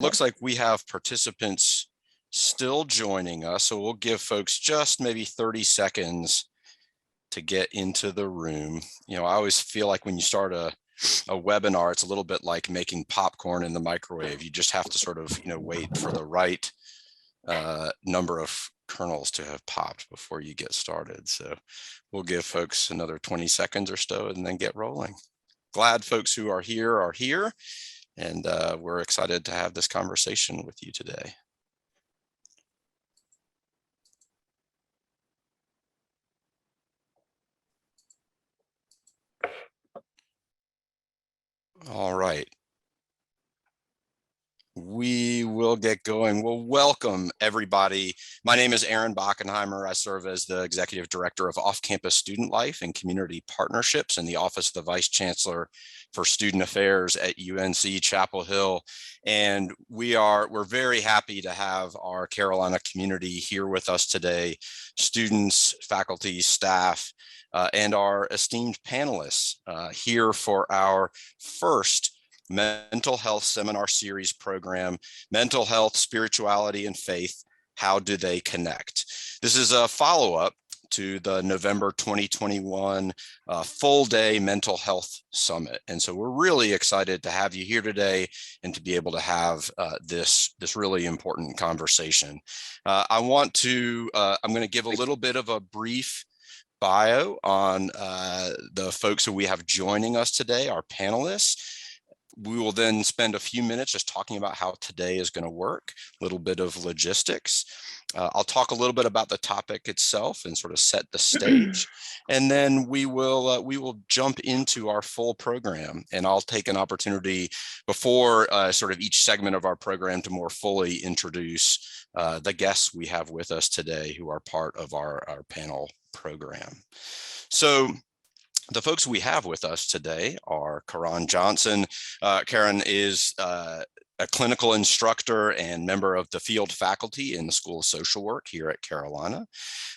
Looks like we have participants still joining us, so we'll give folks just maybe 30 seconds to get into the room. I always feel like when you start a webinar, it's a little bit like making popcorn in the microwave. You just have to sort of, wait for the right number of kernels to have popped before you get started. So we'll give folks another 20 seconds or so and then get rolling. Glad folks who are here. And we're excited to have this conversation with you today. All right. We will get going. Well, welcome everybody. My name is Aaron Bockenheimer. I serve as the Executive Director of Off-Campus Student Life and Community Partnerships in the Office of the Vice Chancellor for Student Affairs at UNC Chapel Hill. And we're very happy to have our Carolina community here with us today, students, faculty, staff, and our esteemed panelists here for our first mental health seminar series program, Mental Health, Spirituality, and Faith, How Do They Connect? This is a follow-up to the November 2021 full day mental health summit. And so we're really excited to have you here today and to be able to have this really important conversation. I'm going to give a little bit of a brief bio on the folks who we have joining us today, our panelists. We will then spend a few minutes just talking about how today is going to work, a little bit of logistics. I'll talk a little bit about the topic itself and sort of set the stage. And then we will jump into our full program. And I'll take an opportunity before sort of each segment of our program to more fully introduce the guests we have with us today who are part of our panel program. So the folks we have with us today are Karan Johnson. Karan is a clinical instructor and member of the field faculty in the School of Social Work here at Carolina.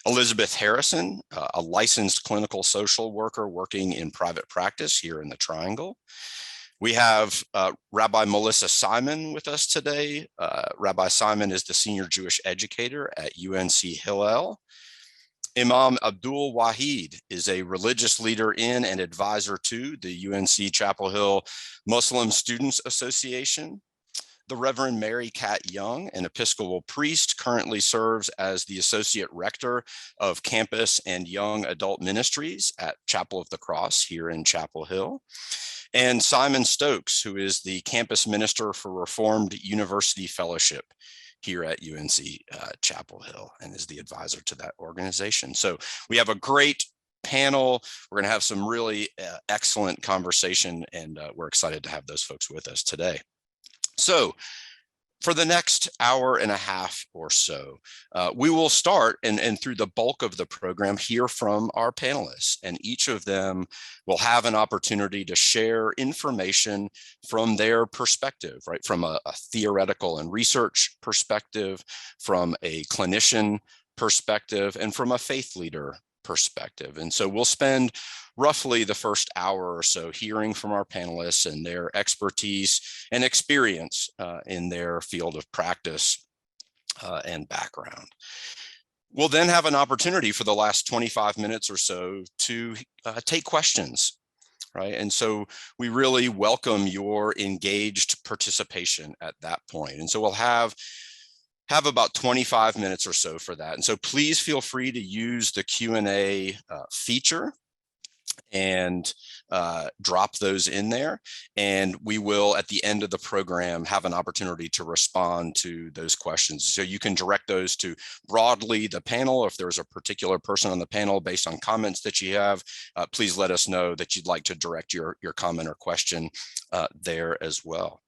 Elizabeth Harrison, a licensed clinical social worker working in private practice here in the Triangle. We have Rabbi Melissa Simon with us today. Rabbi Simon is the senior Jewish educator at UNC Hillel. Imam Abdul Wahid is a religious leader in and advisor to the UNC Chapel Hill Muslim Students Association. The Reverend Mary Cat Young, an Episcopal priest, currently serves as the Associate Rector of Campus and Young Adult Ministries at Chapel of the Cross here in Chapel Hill. And Simon Stokes, who is the Campus Minister for Reformed University Fellowship here at UNC Chapel Hill and is the advisor to that organization. So we have a great panel. We're going to have some really excellent conversation, and we're excited to have those folks with us today. So for the next hour and a half or so, we will start and through the bulk of the program hear from our panelists, and each of them will have an opportunity to share information from their perspective, right? From a theoretical and research perspective, from a clinician perspective, and from a faith leader perspective. And so we'll spend roughly the first hour or so hearing from our panelists and their expertise and experience in their field of practice and background. We'll then have an opportunity for the last 25 minutes or so to take questions, right? And so we really welcome your engaged participation at that point. And so we'll have about 25 minutes or so for that. And so please feel free to use the Q&A feature and drop those in there. And we will, at the end of the program, have an opportunity to respond to those questions. So you can direct those to broadly the panel. If there's a particular person on the panel based on comments that you have, please let us know that you'd like to direct your comment or question there as well.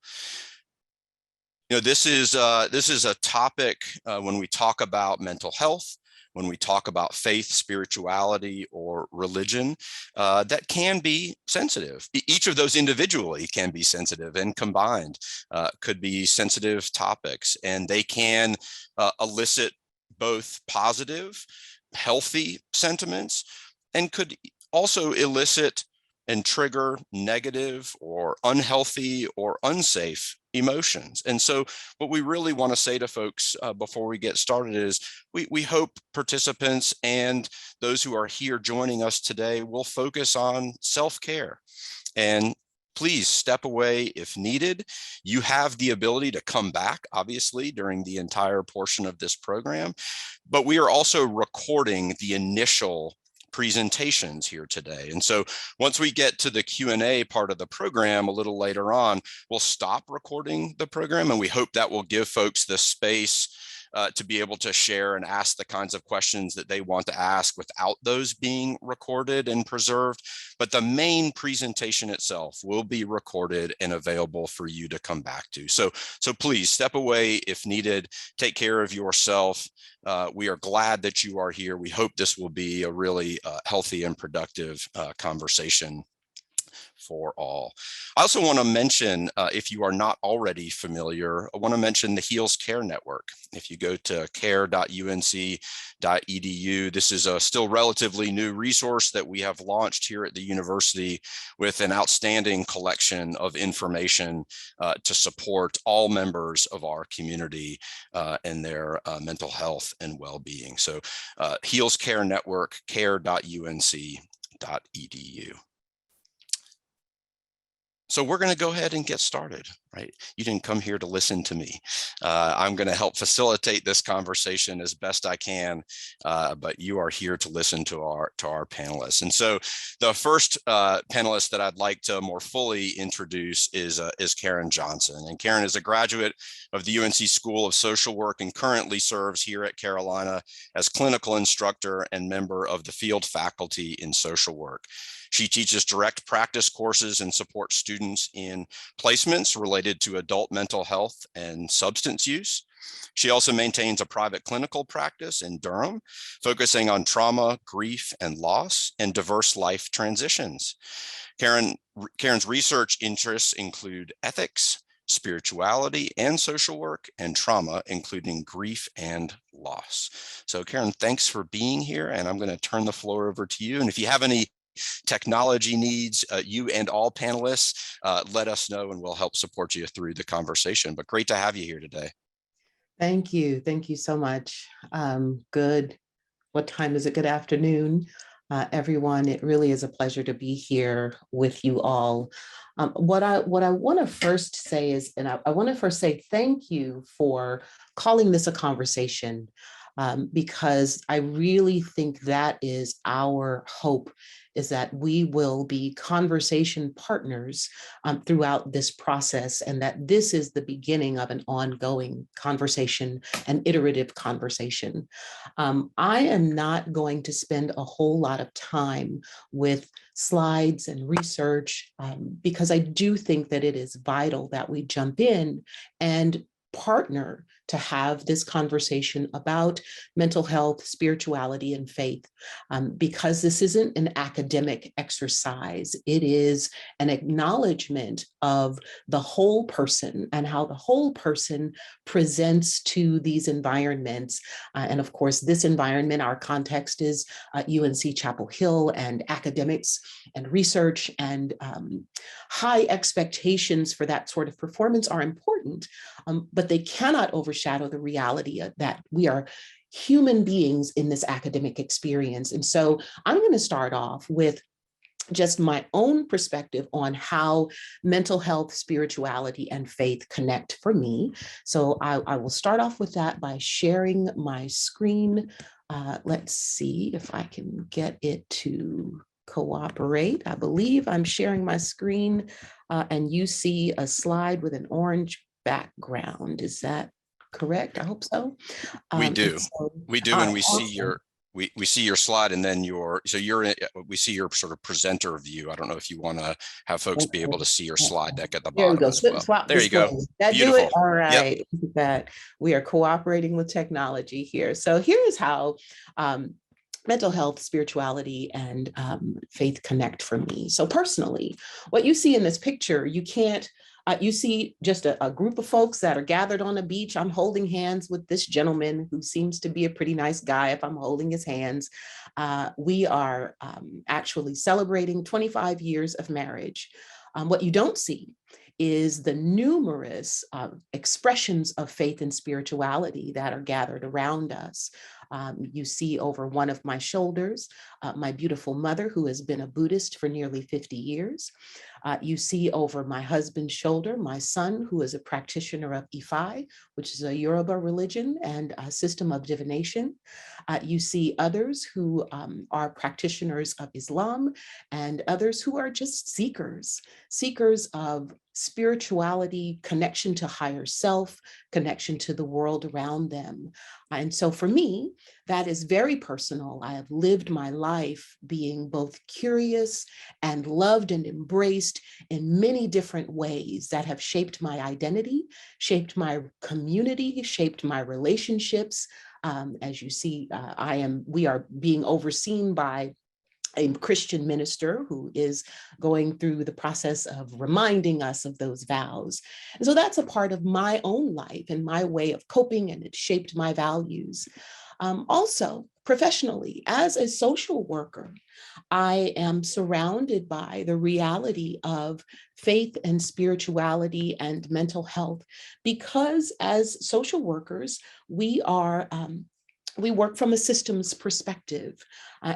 This is a topic when we talk about mental health, when we talk about faith, spirituality, or religion, that can be sensitive. Each of those individually can be sensitive, and combined could be sensitive topics, and they can elicit both positive, healthy sentiments, and could also elicit and trigger negative or unhealthy or unsafe emotions. And so what we really want to say to folks before we get started is we hope participants and those who are here joining us today will focus on self-care. And please step away if needed. You have the ability to come back, obviously, during the entire portion of this program, but we are also recording the initial presentations here today. And so once we get to the Q&A part of the program a little later on, we'll stop recording the program, and we hope that will give folks the space to be able to share and ask the kinds of questions that they want to ask without those being recorded and preserved. But the main presentation itself will be recorded and available for you to come back to. So please step away if needed. Take care of yourself. We are glad that you are here. We hope this will be a really healthy and productive conversation for all. I also want to mention, if you are not already familiar, I want to mention the HEALS Care Network. If you go to care.unc.edu, this is a still relatively new resource that we have launched here at the university with an outstanding collection of information to support all members of our community and their mental health and well-being. So HEALS Care Network, care.unc.edu. So we're going to go ahead and get started, right? You didn't come here to listen to me. I'm going to help facilitate this conversation as best I can, but you are here to listen to our panelists. And so the first panelist that I'd like to more fully introduce is Karen Johnson. And Karen is a graduate of the UNC School of Social Work and currently serves here at Carolina as clinical instructor and member of the field faculty in social work. She teaches direct practice courses and supports students in placements related to adult mental health and substance use. She also maintains a private clinical practice in Durham, focusing on trauma, grief, and loss, and diverse life transitions. Karen's research interests include ethics, spirituality, and social work, and trauma, including grief and loss. So Karen, thanks for being here, and I'm going to turn the floor over to you. And if you have any technology needs, you and all panelists, let us know and we'll help support you through the conversation. But great to have you here today. Thank you. Thank you so much. Good. What time is it? Good afternoon, everyone. It really is a pleasure to be here with you all. What I want to first say is, and I want to first say thank you for calling this a conversation, because I really think that is our hope, is that we will be conversation partners throughout this process, and that this is the beginning of an ongoing conversation, an iterative conversation. I am not going to spend a whole lot of time with slides and research, because I do think that it is vital that we jump in and partner to have this conversation about mental health, spirituality, and faith, because this isn't an academic exercise. It is an acknowledgement of the whole person and how the whole person presents to these environments. And of course, this environment, our context is UNC Chapel Hill, and academics and research and high expectations for that sort of performance are important, but they cannot overshadow the reality that we are human beings in this academic experience. And so I'm going to start off with just my own perspective on how mental health, spirituality, and faith connect for me. So I will start off with that by sharing my screen. Let's see if I can get it to cooperate. I believe I'm sharing my screen, and you see a slide with an orange background. Is that correct? I hope so. We do. We do, and we awesome. see your we see your slide, and then we see your sort of presenter view. I don't know if you want to have folks be able to see your slide deck at the There we bottom go. as well. Swap there you go. That Beautiful. do it? All right. Yep. Look at that. We are cooperating with technology here. So here is how mental health, spirituality, and faith connect for me. So personally, what you see in this picture, you can't, you see just a group of folks that are gathered on a beach. I'm holding hands with this gentleman who seems to be a pretty nice guy if I'm holding his hands. We are actually celebrating 25 years of marriage. What you don't see is the numerous expressions of faith and spirituality that are gathered around us. You see over one of my shoulders, my beautiful mother, who has been a Buddhist for nearly 50 years. You see over my husband's shoulder, my son, who is a practitioner of Ifa, which is a Yoruba religion and a system of divination. You see others who are practitioners of Islam, and others who are just seekers of spirituality, connection to higher self, connection to the world around them. And so for me, that is very personal. I have lived my life being both curious and loved and embraced in many different ways that have shaped my identity, shaped my community, shaped my relationships. As you see, we are being overseen by a Christian minister who is going through the process of reminding us of those vows. And so that's a part of my own life and my way of coping, and it shaped my values. Also, professionally, as a social worker, I am surrounded by the reality of faith and spirituality and mental health, because as social workers, we work from a systems perspective.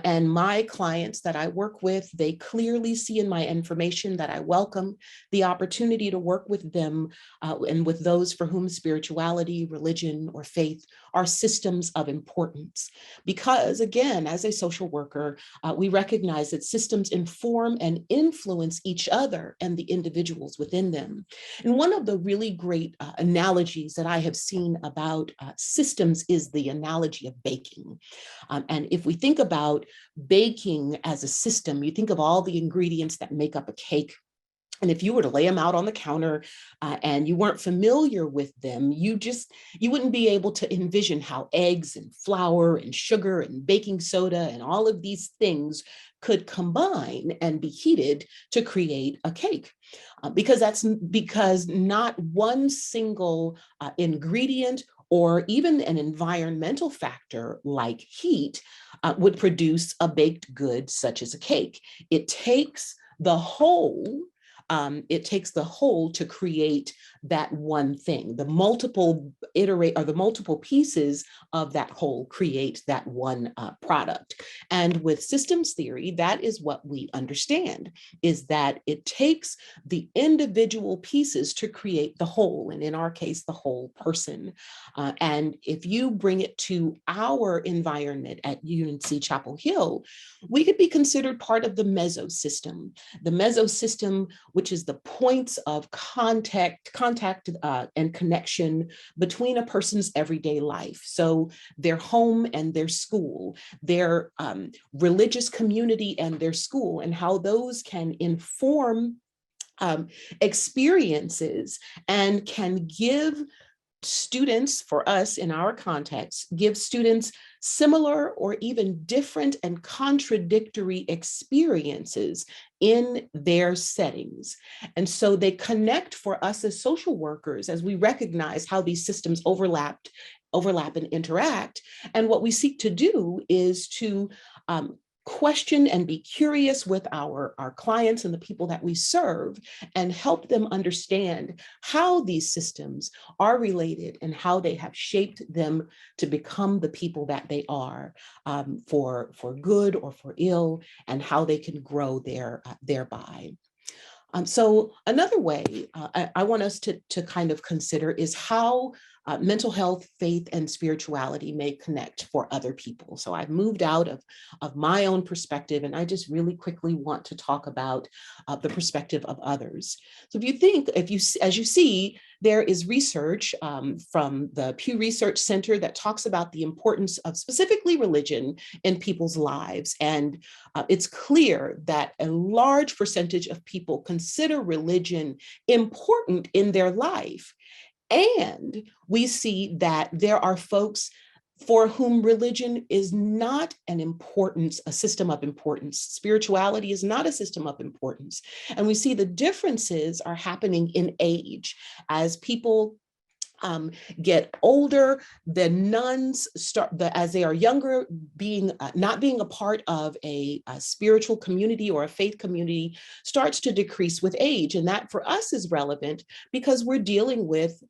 And my clients that I work with, they clearly see in my information that I welcome the opportunity to work with them and with those for whom spirituality, religion, or faith are systems of importance. Because again, as a social worker, we recognize that systems inform and influence each other and the individuals within them. And one of the really great analogies that I have seen about systems is the analogy of baking. And if we think about baking as a system, you think of all the ingredients that make up a cake. And if you were to lay them out on the counter and you weren't familiar with them, you wouldn't be able to envision how eggs and flour and sugar and baking soda and all of these things could combine and be heated to create a cake. Because not one single ingredient or even an environmental factor like heat would produce a baked good such as a cake. It takes the whole to create that one thing. The multiple pieces of that whole create that one product. And with systems theory, that is what we understand, is that it takes the individual pieces to create the whole, and in our case, the whole person. And if you bring it to our environment at UNC Chapel Hill, we could be considered part of the mesosystem. The mesosystem, which is the points of contact and connection between a person's everyday life. So their home and their school, their religious community and their school, and how those can inform experiences and can give students, for us in our context, give students similar or even different and contradictory experiences in their settings. And so they connect for us as social workers as we recognize how these systems overlap and interact. And what we seek to do is to question and be curious with our clients and the people that we serve, and help them understand how these systems are related and how they have shaped them to become the people that they are, for good or for ill, and how they can grow thereby. So another way I want us to kind of consider is how mental health, faith, and spirituality may connect for other people. So I've moved out of my own perspective, and I just really quickly want to talk about the perspective of others. So as you see, there is research from the Pew Research Center that talks about the importance of specifically religion in people's lives. And it's clear that a large percentage of people consider religion important in their life. And we see that there are folks for whom religion is not a system of importance. Spirituality is not a system of importance. And we see the differences are happening in age as people get older, the nuns as they are younger, not being a part of a spiritual community or a faith community starts to decrease with age. And that for us is relevant because we're dealing with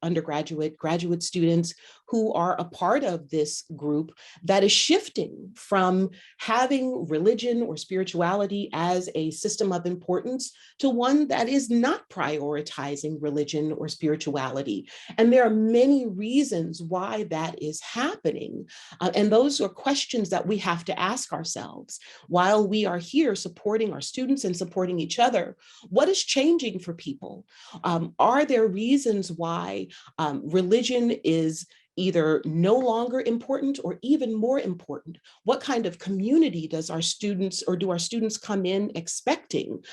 graduate students who are a part of this group that is shifting from having religion or spirituality as a system of importance to one that is not prioritizing religion or spirituality. And there are many reasons why that is happening. And those are questions that we have to ask ourselves while we are here supporting our students and supporting each other. What is changing for people? Are there reasons why religion is either no longer important or even more important? What kind of community do our students come in expecting?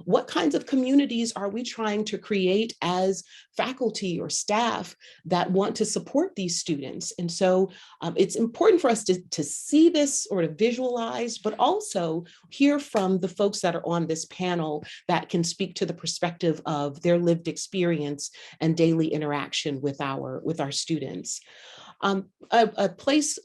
What kinds of communities are we trying to create as faculty or staff that want to support these students? And so it's important for us to see this or to visualize, but also hear from the folks that are on this panel that can speak to the perspective of their lived experience and daily interaction with our students. A place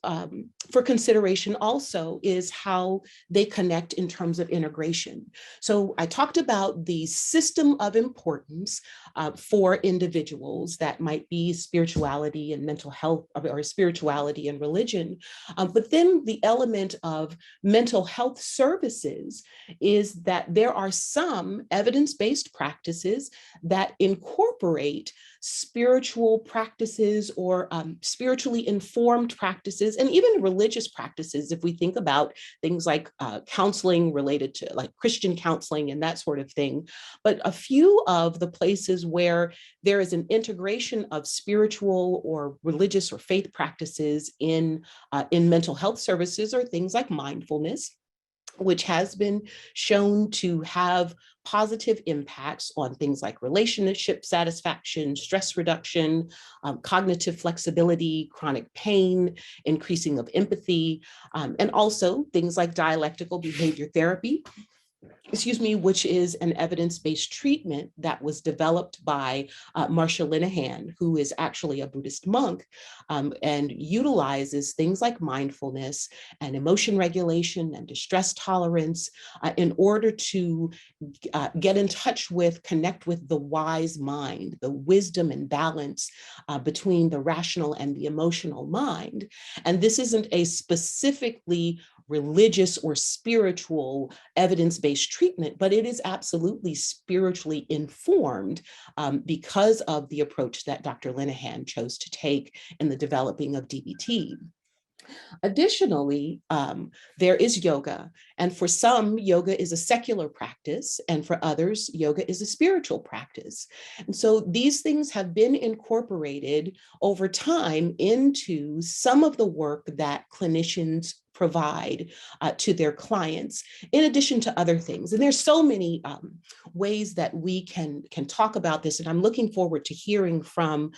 for consideration also is how they connect in terms of integration. So I talked about the system of importance for individuals that might be spirituality and mental health, or spirituality and religion. But then the element of mental health services is that there are some evidence-based practices that incorporate spiritual practices or spiritually informed practices, and even religious practices, if we think about things like counseling related to like Christian counseling and that sort of thing. But a few of the places where there is an integration of spiritual or religious or faith practices in mental health services are things like mindfulness, which has been shown to have positive impacts on things like relationship satisfaction, stress reduction, cognitive flexibility, chronic pain, increasing of empathy, and also things like dialectical behavior therapy, which is an evidence-based treatment that was developed by Marsha Linehan, who is actually a Buddhist monk, and utilizes things like mindfulness and emotion regulation and distress tolerance in order to get in touch with, connect with the wise mind, the wisdom and balance between the rational and the emotional mind. And this isn't a specifically religious or spiritual evidence-based treatment, but it is absolutely spiritually informed because of the approach that Dr. Linehan chose to take in the developing of DBT. Additionally, there is yoga, and for some, yoga is a secular practice, and for others, yoga is a spiritual practice. And so these things have been incorporated over time into some of the work that clinicians provide to their clients, in addition to other things. And there's so many ways that we can talk about this, and I'm looking forward to hearing from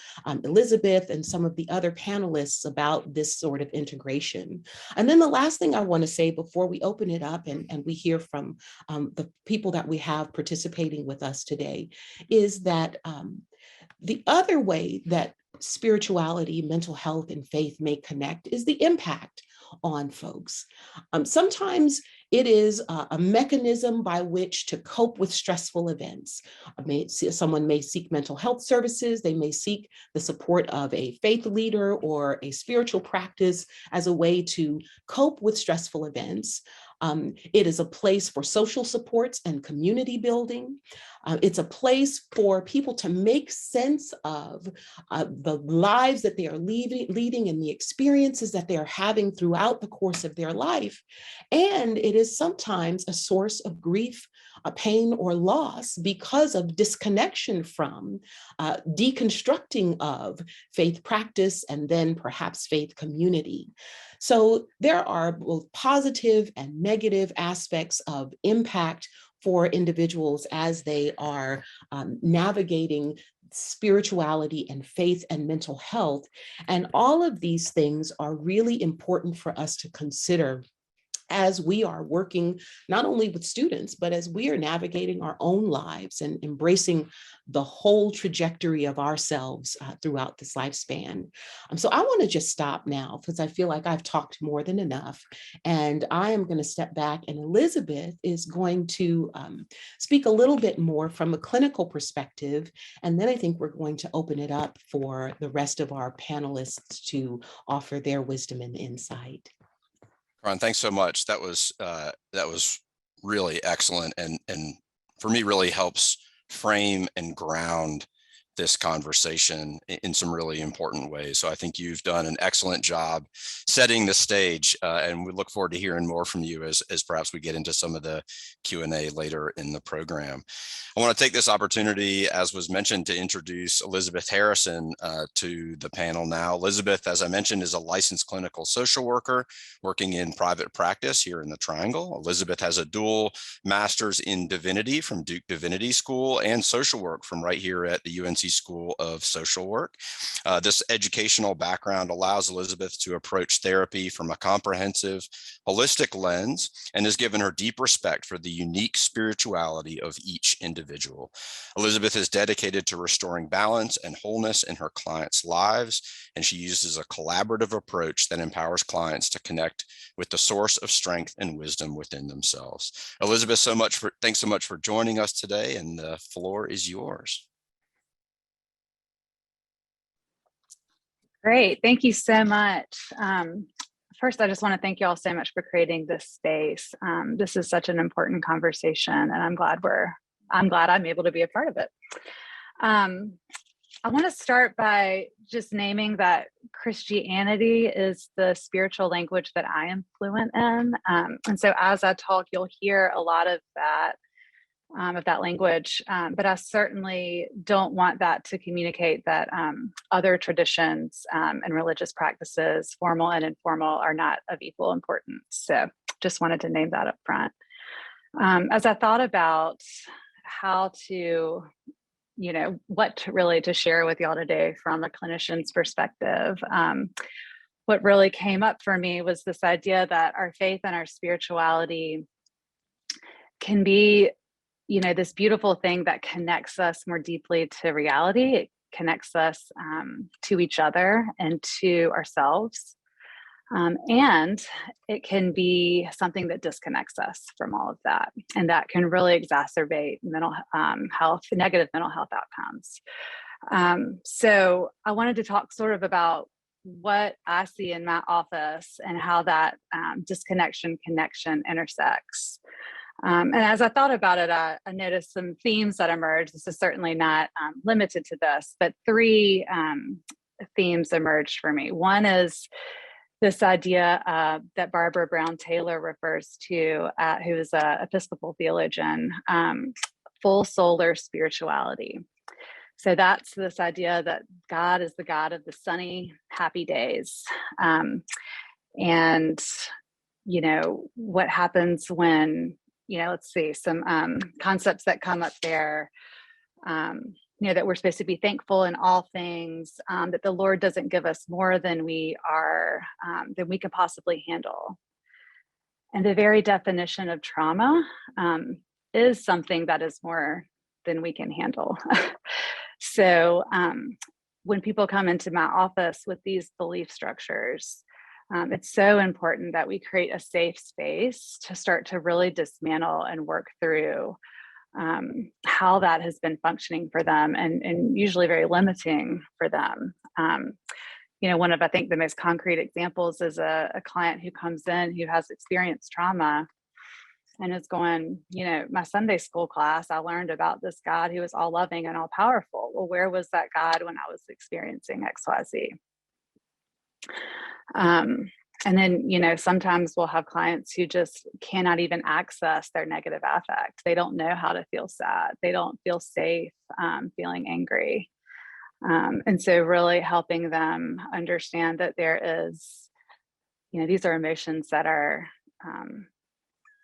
Elizabeth and some of the other panelists about this sort of integration. And then the last thing I want to say before we open it up and we hear from the people that we have participating with us today is that the other way that spirituality, mental health, and faith may connect is the impact on folks. Sometimes it is a mechanism by which to cope with stressful events. Someone may seek mental health services, they may seek the support of a faith leader or a spiritual practice as a way to cope with stressful events. It is a place for social supports and community building. It's a place for people to make sense of the lives that they are leading and the experiences that they are having throughout the course of their life. And it is sometimes a source of grief, a pain, or loss because of disconnection from, deconstructing of faith practice and then perhaps faith community. So there are both positive and negative aspects of impact for individuals as they are navigating spirituality and faith and mental health. And all of these things are really important for us to consider as we are working not only with students, but as we are navigating our own lives and embracing the whole trajectory of ourselves throughout this lifespan. So I want to just stop now because I feel like I've talked more than enough. And I am going to step back, and Elizabeth is going to speak a little bit more from a clinical perspective. And then I think we're going to open it up for the rest of our panelists to offer their wisdom and insight. Ron, thanks so much. That was really excellent, and for me really helps frame and ground this conversation in some really important ways. So I think you've done an excellent job setting the stage, and we look forward to hearing more from you as perhaps we get into some of the Q&A later in the program. I want to take this opportunity, as was mentioned, to introduce Elizabeth Harrison to the panel now. Elizabeth, as I mentioned, is a licensed clinical social worker working in private practice here in the Triangle. Elizabeth has a dual master's in divinity from Duke Divinity School and social work from right here at the UNC School of Social Work. This educational background allows Elizabeth to approach therapy from a comprehensive, holistic lens and has given her deep respect for the unique spirituality of each individual. Elizabeth is dedicated to restoring balance and wholeness in her clients' lives, and she uses a collaborative approach that empowers clients to connect with the source of strength and wisdom within themselves. Elizabeth, thanks so much for joining us today, and the floor is yours. Great, thank you so much. First, I just want to thank you all so much for creating this space. This is such an important conversation, and I'm glad I'm able to be a part of it. I want to start by just naming that Christianity is the spiritual language that I am fluent in. And so as I talk, you'll hear a lot of that language, but I certainly don't want that to communicate that other traditions and religious practices, formal and informal, are not of equal importance. So just wanted to name that up front. As I thought about how to, what really to share with y'all today from a clinician's perspective, what really came up for me was this idea that our faith and our spirituality can be this beautiful thing that connects us more deeply to reality. It connects us to each other and to ourselves. And it can be something that disconnects us from all of that. And that can really exacerbate negative mental health outcomes. So I wanted to talk sort of about what I see in my office and how that disconnection connection intersects. And as I thought about it, I noticed some themes that emerged. This is certainly not limited to this, but three themes emerged for me. One is this idea that Barbara Brown Taylor refers to, who is an Episcopal theologian, full solar spirituality. So that's this idea that God is the God of the sunny, happy days. And, what happens when, let's see, some concepts that come up there, that we're supposed to be thankful in all things, that the Lord doesn't give us more than we can possibly handle. And the very definition of trauma is something that is more than we can handle. So when people come into my office with these belief structures, it's so important that we create a safe space to start to really dismantle and work through how that has been functioning for them, and usually very limiting for them. One of, I think, the most concrete examples is a client who comes in who has experienced trauma and is going, my Sunday school class, I learned about this God who is all loving and all powerful. Well, where was that God when I was experiencing XYZ? And then, sometimes we'll have clients who just cannot even access their negative affect. They don't know how to feel sad. They don't feel safe feeling angry. And so really helping them understand that there is, these are emotions that are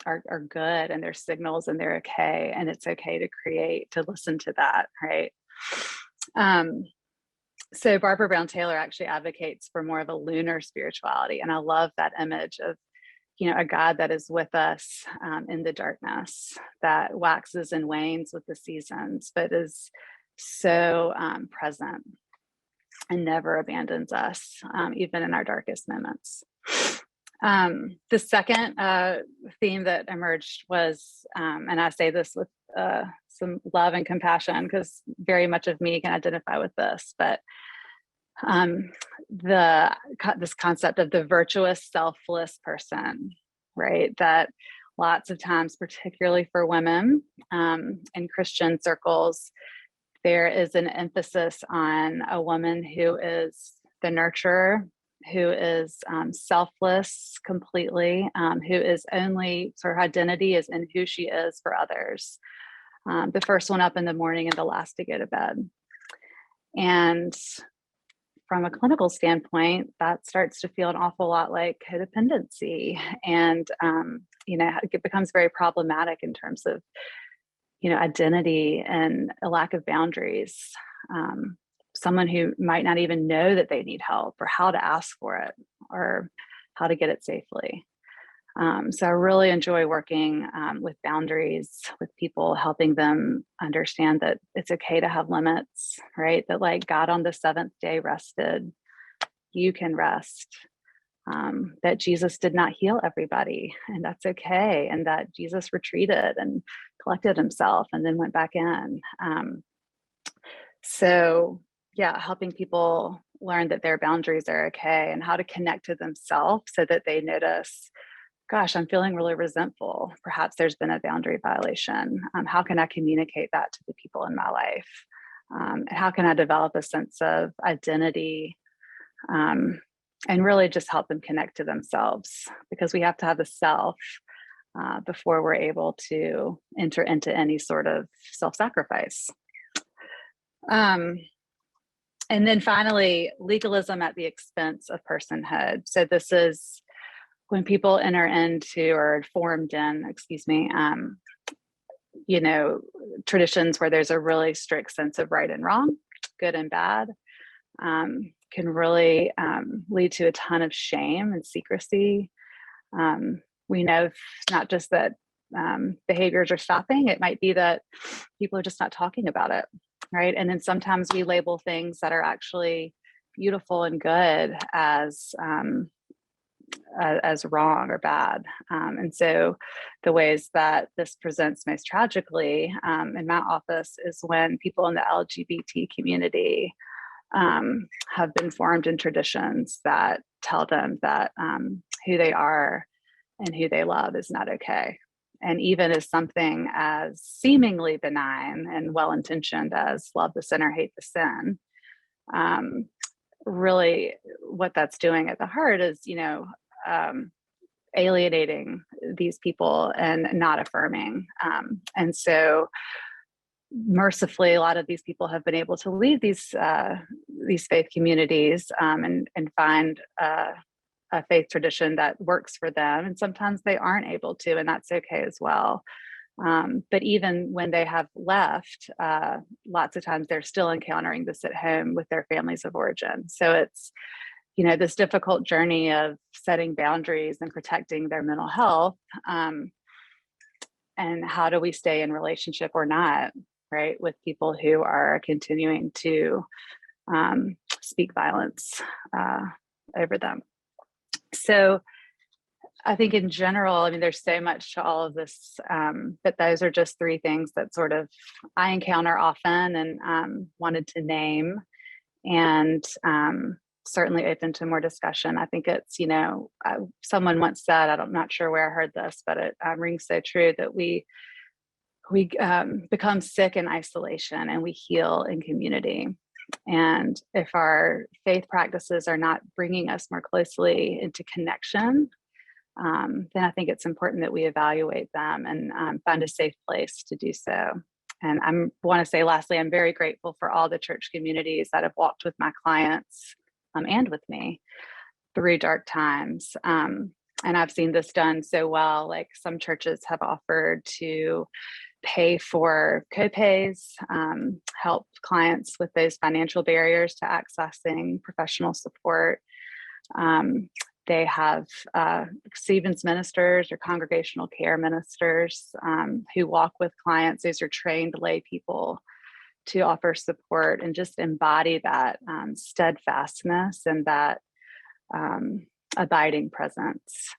good, and they're signals, and they're okay. And it's okay to listen to that, right? So Barbara Brown Taylor actually advocates for more of a lunar spirituality. And I love that image of, a God that is with us in the darkness, that waxes and wanes with the seasons, but is so present and never abandons us, even in our darkest moments. The second theme that emerged was, and I say this with some love and compassion, because very much of me can identify with this, but this concept of the virtuous, selfless person, right? That lots of times, particularly for women in Christian circles, there is an emphasis on a woman who is the nurturer, who is selfless completely, who is only, sort of identity is in who she is for others. The first one up in the morning and the last to go to bed. And from a clinical standpoint, that starts to feel an awful lot like codependency. And, it becomes very problematic in terms of, identity and a lack of boundaries. Someone who might not even know that they need help or how to ask for it or how to get it safely. So I really enjoy working with boundaries with people, helping them understand that it's okay to have limits, right? That like God on the seventh day rested, you can rest. That Jesus did not heal everybody, and that's okay. And that Jesus retreated and collected himself and then went back in. So yeah, helping people learn that their boundaries are okay and how to connect to themselves so that they notice, gosh, I'm feeling really resentful. Perhaps there's been a boundary violation. How can I communicate that to the people in my life? And how can I develop a sense of identity and really just help them connect to themselves? Because we have to have a self before we're able to enter into any sort of self-sacrifice. And then finally, legalism at the expense of personhood. So this is when people enter into or formed in, traditions where there's a really strict sense of right and wrong, good and bad, can really lead to a ton of shame and secrecy. We know not just that behaviors are stopping, it might be that people are just not talking about it, right? And then sometimes we label things that are actually beautiful and good as wrong or bad. And so the ways that this presents most tragically in my office is when people in the LGBT community have been formed in traditions that tell them that who they are and who they love is not okay. And even as something as seemingly benign and well-intentioned as love the sinner, hate the sin, really what that's doing at the heart is, alienating these people and not affirming. And so mercifully, a lot of these people have been able to leave these faith communities and find a faith tradition that works for them. And sometimes they aren't able to, and that's okay as well. But even when they have left, lots of times they're still encountering this at home with their families of origin. So it's, this difficult journey of setting boundaries and protecting their mental health. And how do we stay in relationship or not, right, with people who are continuing to speak violence over them. So I think in general, there's so much to all of this, but those are just three things that sort of I encounter often and wanted to name, and certainly open to more discussion. I think it's, someone once said, I'm not sure where I heard this, but it rings so true, that we become sick in isolation and we heal in community. And if our faith practices are not bringing us more closely into connection, then I think it's important that we evaluate them and find a safe place to do so. And I want to say, lastly, I'm very grateful for all the church communities that have walked with my clients and with me through dark times. And I've seen this done so well. Like some churches have offered to pay for co-pays, help clients with those financial barriers to accessing professional support. They have Stevens ministers or congregational care ministers who walk with clients. These are trained lay people to offer support and just embody that steadfastness and that abiding presence.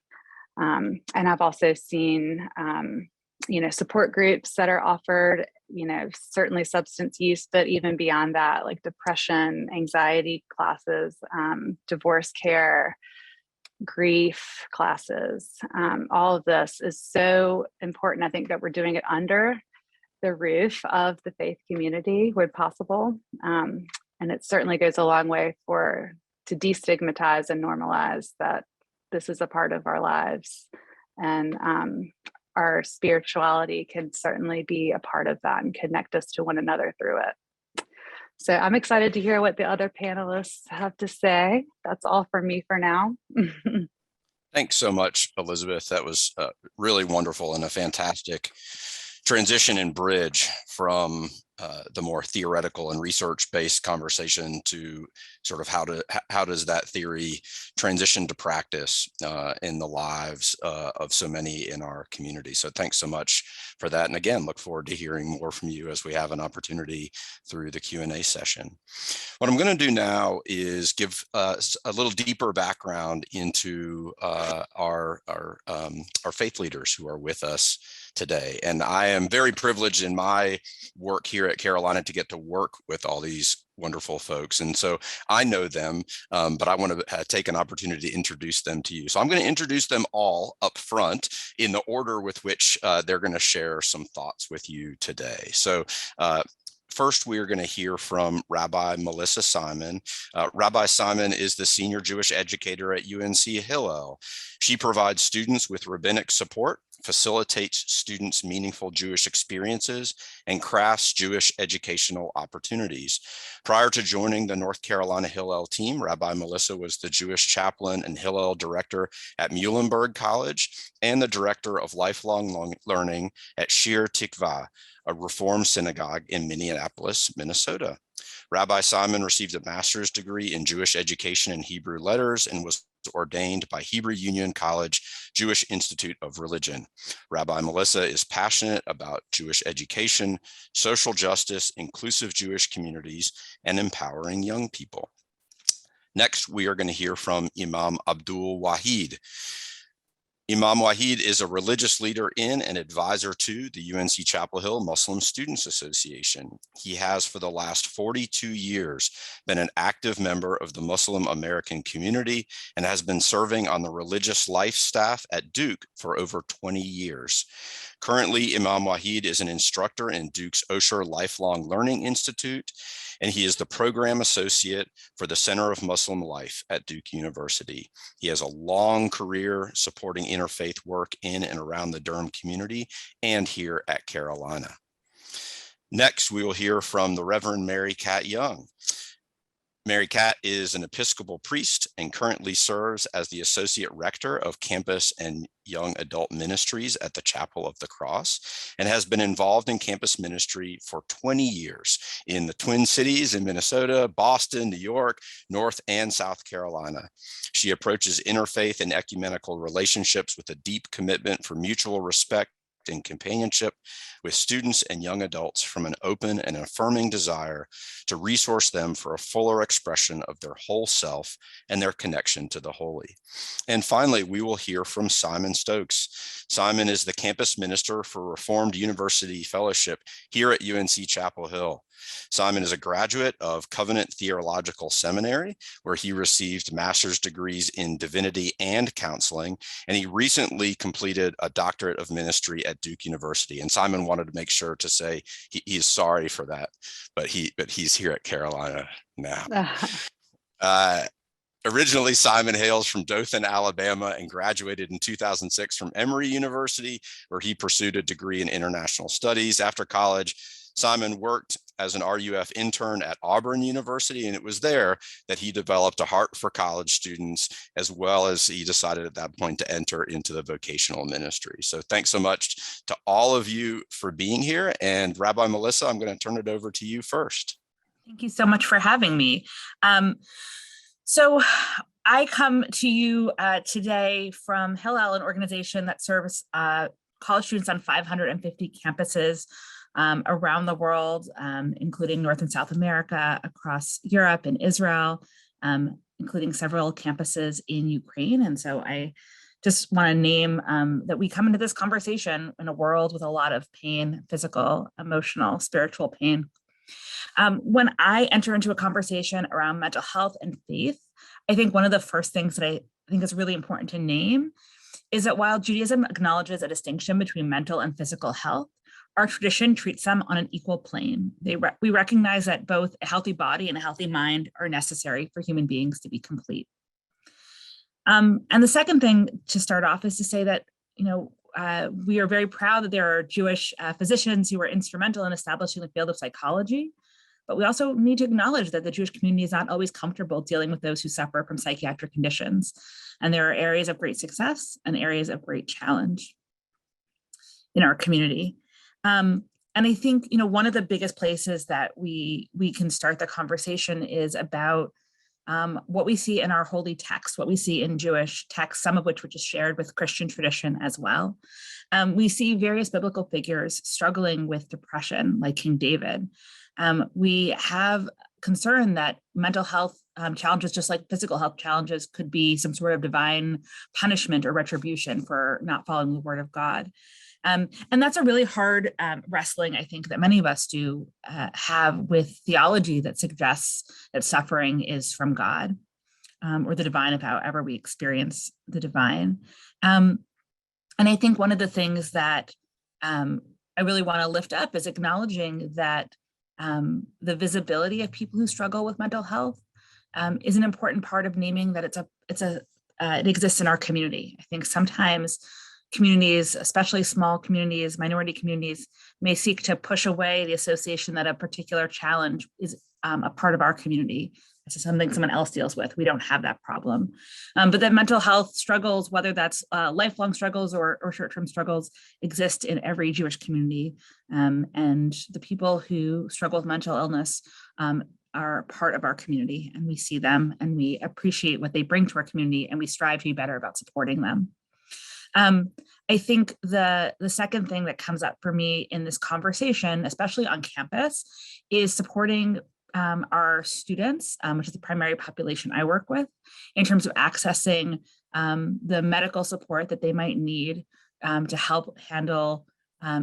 And I've also seen, support groups that are offered, certainly substance use, but even beyond that, like depression, anxiety classes, divorce care, grief classes. All of this is so important. I think that we're doing it under the roof of the faith community where possible. And it certainly goes a long way to destigmatize and normalize that this is a part of our lives. And our spirituality can certainly be a part of that and connect us to one another through it. So I'm excited to hear what the other panelists have to say. That's all for me for now. Thanks so much, Elizabeth. That was really wonderful and a fantastic transition and bridge from the more theoretical and research-based conversation to sort of how does that theory transition to practice in the lives of so many in our community. So thanks so much for that. And again, look forward to hearing more from you as we have an opportunity through the Q&A session. What I'm going to do now is give us a little deeper background into our faith leaders who are with us today. And I am very privileged in my work here at Carolina to get to work with all these wonderful folks. And so I know them, but I want to take an opportunity to introduce them to you. So I'm going to introduce them all up front in the order with which they're going to share some thoughts with you today. So first, we are going to hear from Rabbi Melissa Simon. Rabbi Simon is the senior Jewish educator at UNC Hillel. She provides students with rabbinic support, facilitates students' meaningful Jewish experiences, and crafts Jewish educational opportunities. Prior to joining the North Carolina Hillel team, Rabbi Melissa was the Jewish chaplain and Hillel director at Muhlenberg College and the director of lifelong learning at Shir Tikva, a Reform synagogue in Minneapolis, Minnesota. Rabbi Simon received a master's degree in Jewish education and Hebrew letters and was ordained by Hebrew Union College Jewish Institute of Religion. Rabbi Melissa is passionate about Jewish education, social justice, inclusive Jewish communities, and empowering young people. Next, we are going to hear from Imam Abdul Wahid. Imam Wahid is a religious leader in and advisor to the UNC Chapel Hill Muslim Students Association. He has for the last 42 years been an active member of the Muslim American community and has been serving on the religious life staff at Duke for over 20 years. Currently, Imam Wahid is an instructor in Duke's Osher Lifelong Learning Institute, and he is the program associate for the Center of Muslim Life at Duke University. He has a long career supporting interfaith work in and around the Durham community and here at Carolina. Next, we will hear from the Reverend Mary Cat Young. Mary Cat is an Episcopal priest and currently serves as the Associate Rector of Campus and Young Adult Ministries at the Chapel of the Cross and has been involved in campus ministry for 20 years in the Twin Cities in Minnesota, Boston, New York, North and South Carolina. She approaches interfaith and ecumenical relationships with a deep commitment for mutual respect and companionship with students and young adults from an open and affirming desire to resource them for a fuller expression of their whole self and their connection to the holy. And finally, we will hear from Simon Stokes. Simon is the campus minister for Reformed University Fellowship here at UNC Chapel Hill. Simon is a graduate of Covenant Theological Seminary, where he received master's degrees in divinity and counseling, and he recently completed a doctorate of ministry at Duke University. And Simon wanted to make sure to say he's sorry for that, but he's here at Carolina now. Originally, Simon hails from Dothan, Alabama, and graduated in 2006 from Emory University, where he pursued a degree in international studies. After college, Simon worked as an RUF intern at Auburn University, and it was there that he developed a heart for college students, as well as he decided at that point to enter into the vocational ministry. So thanks so much to all of you for being here. And Rabbi Melissa, I'm going to turn it over to you first. Thank you so much for having me. So I come to you today from Hillel, an organization that serves college students on 550 campuses around the world, including North and South America, across Europe and Israel, including several campuses in Ukraine. And so I just want to name that we come into this conversation in a world with a lot of pain, physical, emotional, spiritual pain. When I enter into a conversation around mental health and faith, I think one of the first things that I think is really important to name is that while Judaism acknowledges a distinction between mental and physical health, our tradition treats them on an equal plane. We recognize that both a healthy body and a healthy mind are necessary for human beings to be complete. And the second thing to start off is to say that, we are very proud that there are Jewish physicians who were instrumental in establishing the field of psychology. But we also need to acknowledge that the Jewish community is not always comfortable dealing with those who suffer from psychiatric conditions. And there are areas of great success and areas of great challenge in our community. And I think, one of the biggest places that we can start the conversation is about what we see in our holy text, what we see in Jewish texts, some of which is shared with Christian tradition as well. We see various biblical figures struggling with depression, like King David. We have concern that mental health challenges, just like physical health challenges, could be some sort of divine punishment or retribution for not following the word of God. And that's a really hard wrestling, I think, that many of us do have with theology that suggests that suffering is from God or the divine, of however we experience the divine. And I think one of the things that I really want to lift up is acknowledging that the visibility of people who struggle with mental health is an important part of naming that it exists in our community. I think sometimes communities, especially small communities, minority communities, may seek to push away the association that a particular challenge is a part of our community. This is something someone else deals with. We don't have that problem. But that mental health struggles, whether that's lifelong struggles or short-term struggles, exist in every Jewish community. And the people who struggle with mental illness are part of our community, and we see them and we appreciate what they bring to our community, and we strive to be better about supporting them. I think the second thing that comes up for me in this conversation, especially on campus, is supporting our students, which is the primary population I work with, in terms of accessing the medical support that they might need to help handle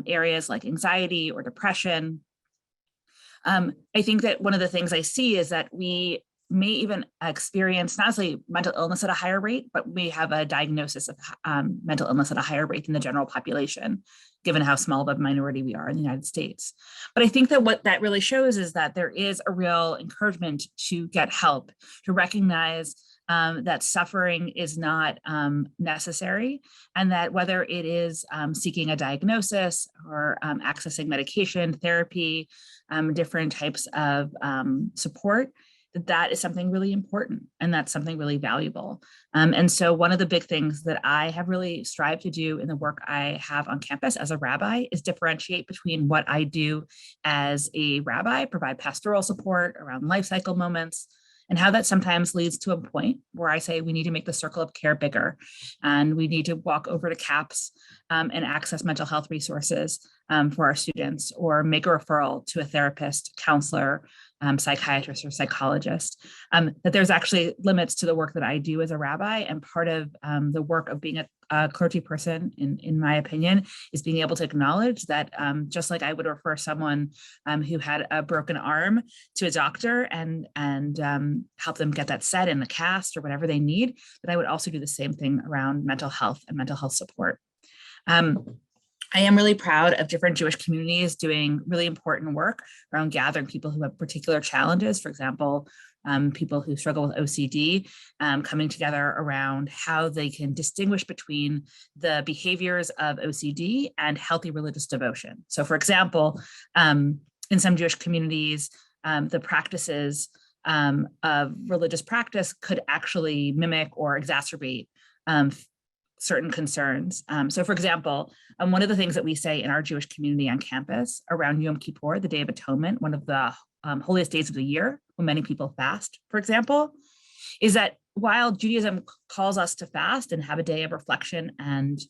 areas like anxiety or depression. I think that one of the things I see is that we may even experience not only mental illness at a higher rate, but we have a diagnosis of mental illness at a higher rate than the general population, given how small of a minority we are in the United States. But I think that what that really shows is that there is a real encouragement to get help, to recognize that suffering is not necessary, and that whether it is seeking a diagnosis or accessing medication, therapy, different types of support, that is something really important, and that's something really valuable. And so one of the big things that I have really strived to do in the work I have on campus as a rabbi is differentiate between what I do as a rabbi, provide pastoral support around life cycle moments, and how that sometimes leads to a point where I say we need to make the circle of care bigger, and we need to walk over to CAPS and access mental health resources for our students, or make a referral to a therapist, counselor, psychiatrist, or psychologist. That there's actually limits to the work that I do as a rabbi, and part of the work of being a clergy person, in my opinion, is being able to acknowledge that just like I would refer someone who had a broken arm to a doctor and help them get that set in the cast or whatever they need, that I would also do the same thing around mental health and mental health support. I am really proud of different Jewish communities doing really important work around gathering people who have particular challenges. For example, people who struggle with OCD, coming together around how they can distinguish between the behaviors of OCD and healthy religious devotion. So for example, in some Jewish communities, the practices of religious practice could actually mimic or exacerbate certain concerns. So for example, one of the things that we say in our Jewish community on campus around Yom Kippur, the Day of Atonement, one of the holiest days of the year when many people fast, for example, is that while Judaism calls us to fast and have a day of reflection and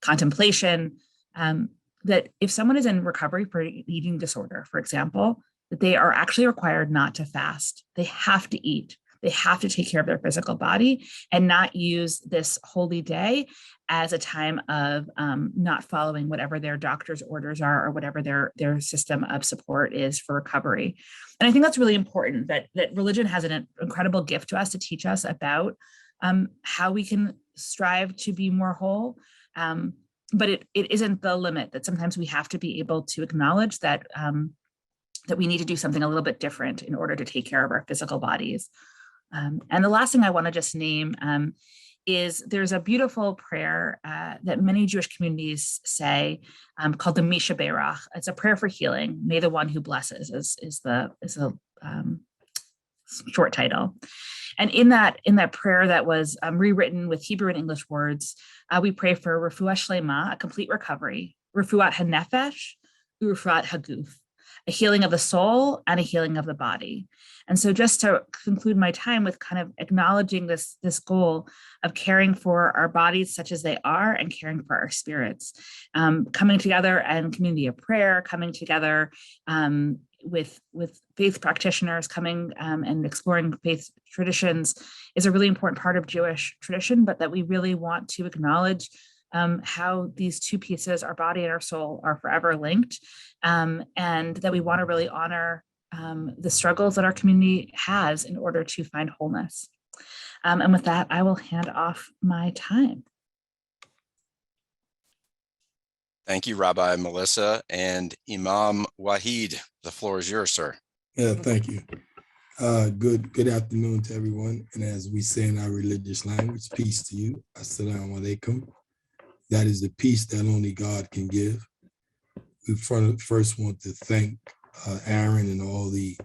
contemplation, that if someone is in recovery for an eating disorder, for example, that they are actually required not to fast. They have to eat. They have to take care of their physical body and not use this holy day as a time of not following whatever their doctor's orders are or whatever their system of support is for recovery. And I think that's really important, that religion has an incredible gift to us to teach us about how we can strive to be more whole. But it isn't the limit, that sometimes we have to be able to acknowledge that that we need to do something a little bit different in order to take care of our physical bodies. And the last thing I want to just name is there's a beautiful prayer that many Jewish communities say called the Misha Berach. It's a prayer for healing. May the one who blesses is the short title. And in that prayer that was rewritten with Hebrew and English words, we pray for refuah shlema, a complete recovery, refuat hanefesh, refuat haguf, a healing of the soul and a healing of the body. And so just to conclude my time with kind of acknowledging this goal of caring for our bodies such as they are and caring for our spirits, coming together and community of prayer, coming together with faith practitioners, coming and exploring faith traditions is a really important part of Jewish tradition, but that we really want to acknowledge how these two pieces, our body and our soul, are forever linked, and that we want to really honor the struggles that our community has in order to find wholeness. And with that, I will hand off my time. Thank you, Rabbi Melissa. And Imam Wahid, the floor is yours, sir. Yeah, thank you. Good afternoon to everyone. And as we say in our religious language, peace to you. Assalamu alaikum. That is the peace that only God can give. We first want to thank Aaron and all the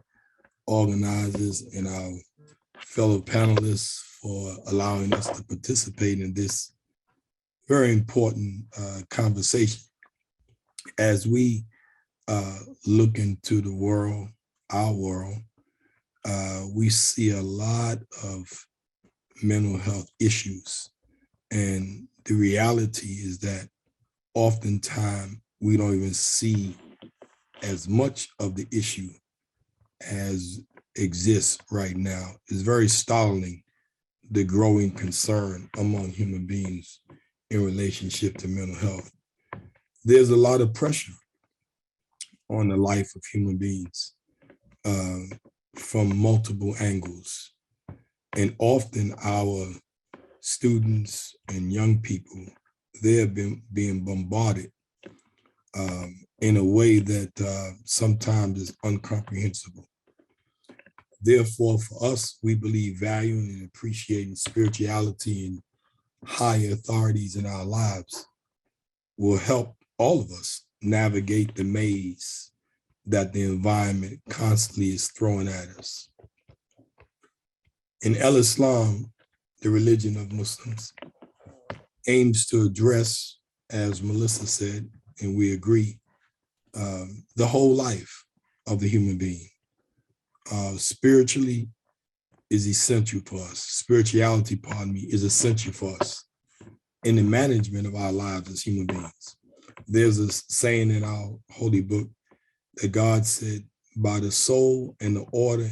organizers and our fellow panelists for allowing us to participate in this very important conversation. As we look into the world, our world, we see a lot of mental health issues. And the reality is that oftentimes we don't even see as much of the issue as exists right now. It's very startling, the growing concern among human beings in relationship to mental health. There's a lot of pressure on the life of human beings from multiple angles. And often our students and young people, they have been being bombarded in a way that sometimes is incomprehensible. Therefore, for us, we believe valuing and appreciating spirituality and higher authorities in our lives will help all of us navigate the maze that the environment constantly is throwing at us. In Islam, the religion of Muslims, aims to address, as Melissa said, and we agree, the whole life of the human being. Spiritually is essential for us. Spirituality, is essential for us in the management of our lives as human beings. There's a saying in our holy book that God said, by the soul and the order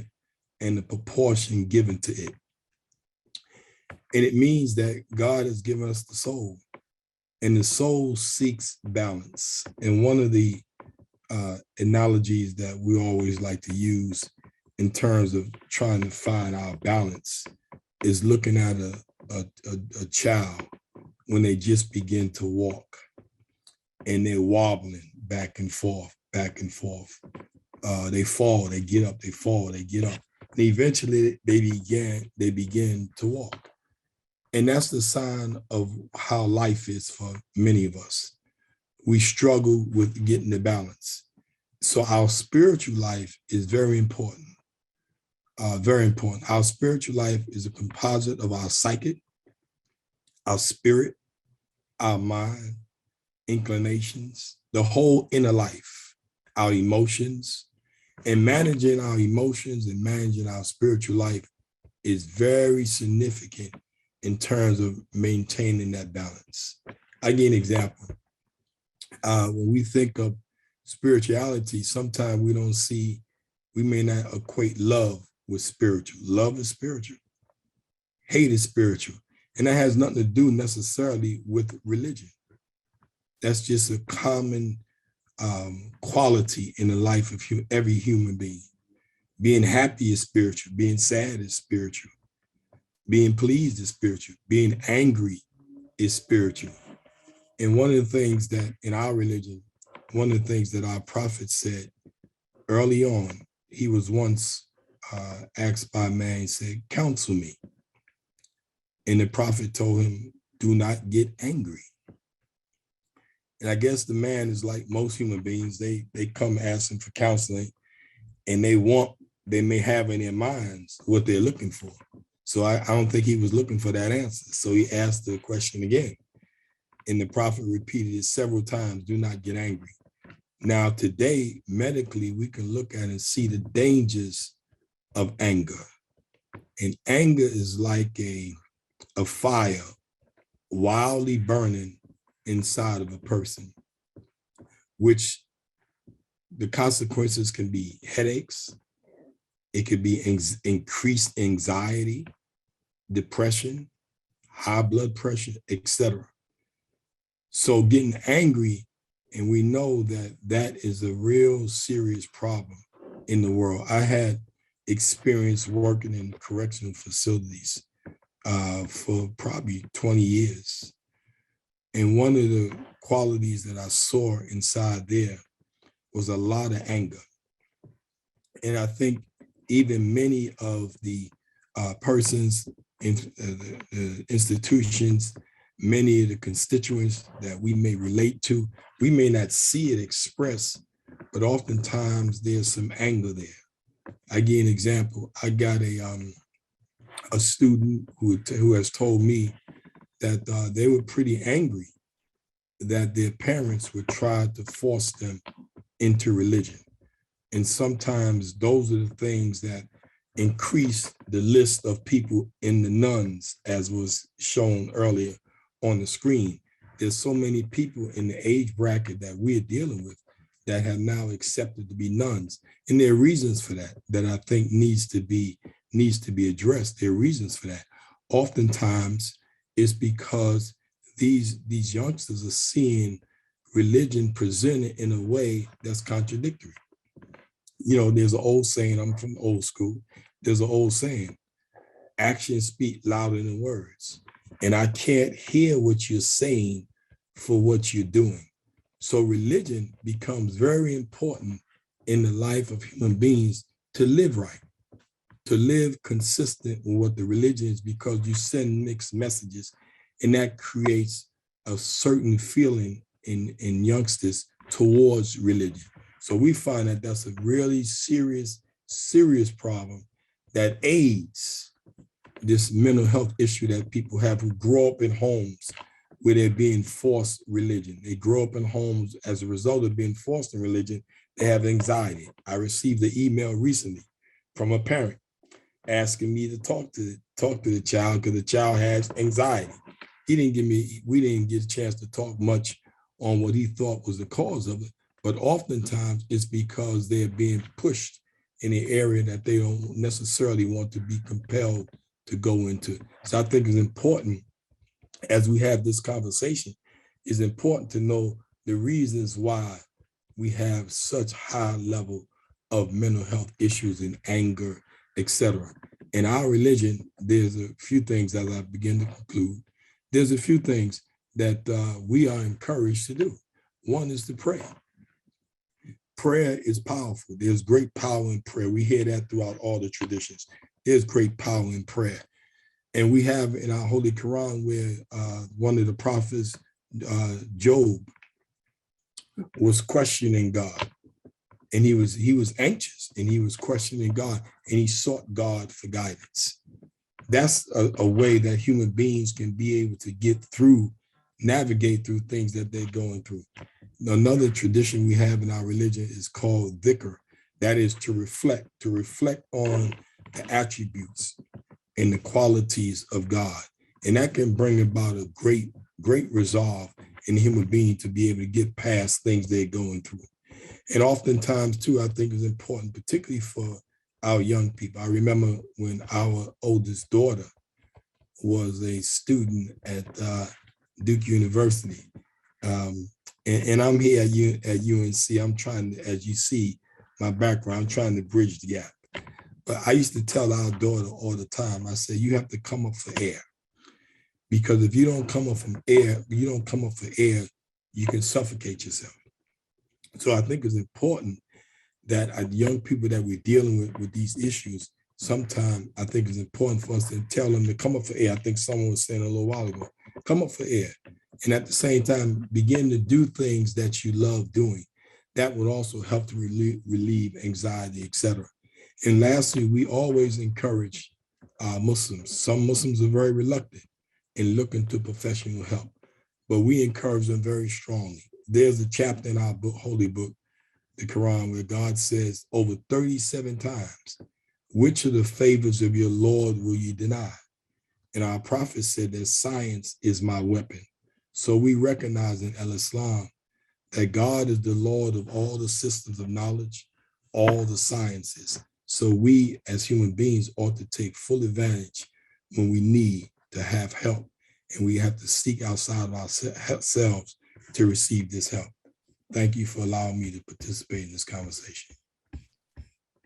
and the proportion given to it. And it means that God has given us the soul, and the soul seeks balance. And one of the analogies that we always like to use in terms of trying to find our balance is looking at a child when they just begin to walk and they're wobbling back and forth, back and forth. They fall, they get up, they fall, they get up. And eventually they begin to walk. And that's the sign of how life is for many of us. We struggle with getting the balance. So our spiritual life is very important. Very important. Our spiritual life is a composite of our psychic, our spirit, our mind, inclinations, the whole inner life, our emotions. And managing our emotions and managing our spiritual life is very significant in terms of maintaining that balance. I give an example. When we think of spirituality, sometimes we may not equate love with spiritual. Love is spiritual. Hate is spiritual. And that has nothing to do necessarily with religion. That's just a common quality in the life of every human being. Being happy is spiritual. Being sad is spiritual. Being pleased is spiritual. Being angry is spiritual. And one of the things that in our religion, one of the things that our prophet said early on, he was once asked by a man, he said, counsel me. And the prophet told him, do not get angry. And I guess the man is like most human beings, they come asking for counseling and they may have in their minds what they're looking for. So I don't think he was looking for that answer. So he asked the question again. And the prophet repeated it several times, do not get angry. Now today, medically, we can look at and see the dangers of anger. And anger is like a fire wildly burning inside of a person, which the consequences can be headaches. It could be increased anxiety, depression, high blood pressure, etc. So getting angry, and we know that that is a real serious problem in the world. I had experience working in correctional facilities for probably 20 years. And one of the qualities that I saw inside there was a lot of anger. And I think even many of the persons in the institutions, many of the constituents that we may relate to, we may not see it expressed, but oftentimes there's some anger there. I give an example. I got a student who has told me that they were pretty angry that their parents would try to force them into religion. And sometimes those are the things that increase the list of people in the nuns, as was shown earlier on the screen. There's so many people in the age bracket that we're dealing with that have now accepted to be nuns. And there are reasons for that I think needs to be addressed. There are reasons for that. Oftentimes it's because these youngsters are seeing religion presented in a way that's contradictory. You know, there's an old saying, I'm from old school, there's an old saying, actions speak louder than words. And I can't hear what you're saying for what you're doing. So religion becomes very important in the life of human beings to live right, to live consistent with what the religion is, because you send mixed messages, and that creates a certain feeling in youngsters towards religion. So we find that that's a really serious problem that aids this mental health issue that people have who grow up in homes where they're being forced religion. They grow up in homes as a result of being forced in religion, they have anxiety. I received an email recently from a parent asking me to talk to the child because the child has anxiety. We didn't get a chance to talk much on what he thought was the cause of it, but oftentimes it's because they're being pushed in an area that they don't necessarily want to be compelled to go into. So I think it's important, as we have this conversation, it's important to know the reasons why we have such high level of mental health issues and anger, etc. In our religion, there's a few things, as I begin to conclude, there's a few things that we are encouraged to do. One is to pray. Prayer is powerful. There's great power in prayer. We hear that throughout all the traditions. There's great power in prayer. And we have in our Holy Quran where one of the prophets, Job, was questioning God. And he was anxious and he was questioning God and he sought God for guidance. That's a way that human beings can be able to get through, navigate through things that they're going through. Another tradition we have in our religion is called dhikr. That is to reflect on the attributes and the qualities of God. And that can bring about a great resolve in a human being to be able to get past things they're going through. And oftentimes too, I think is important, particularly for our young people. I remember when our oldest daughter was a student at Duke University. And I'm here at UNC. I'm trying to, as you see, my background, I'm trying to bridge the gap. But I used to tell our daughter all the time, I said, you have to come up for air. Because if you don't come up for air, you can suffocate yourself. So I think it's important that young people that we're dealing with these issues, sometimes I think it's important for us to tell them to come up for air. I think someone was saying a little while ago, come up for air. And at the same time, begin to do things that you love doing. That would also help to relieve anxiety, etc. And lastly, we always encourage Muslims. Some Muslims are very reluctant in looking to professional help, but we encourage them very strongly. There's a chapter in our book, holy book, the Quran, where God says over 37 times, which of the favors of your Lord will you deny? And our prophet said that science is my weapon. So we recognize in Islam that God is the Lord of all the systems of knowledge, all the sciences. So we as human beings ought to take full advantage when we need to have help, and we have to seek outside of ourselves to receive this help. Thank you for allowing me to participate in this conversation.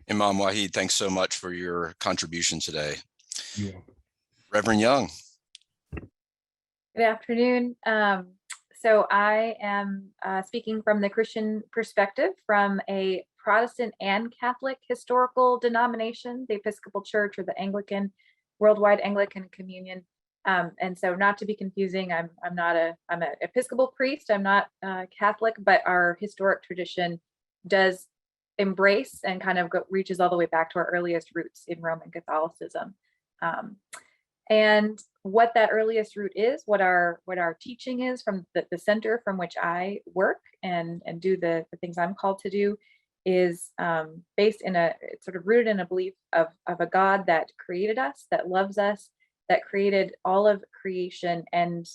Imam Wahid, thanks so much for your contribution today. Yeah. Reverend Young. Good afternoon. So I am speaking from the Christian perspective, from a Protestant and Catholic historical denomination, the Episcopal Church or the Anglican, Worldwide Anglican Communion. And so, not to be confusing, I'm an Episcopal priest. I'm not Catholic, but our historic tradition does embrace and kind of reaches all the way back to our earliest roots in Roman Catholicism. And what that earliest root is, what our teaching is from the center from which I work and do the things I'm called to do, is based in it's sort of rooted in a belief of a God that created us, that loves us, that created all of creation, and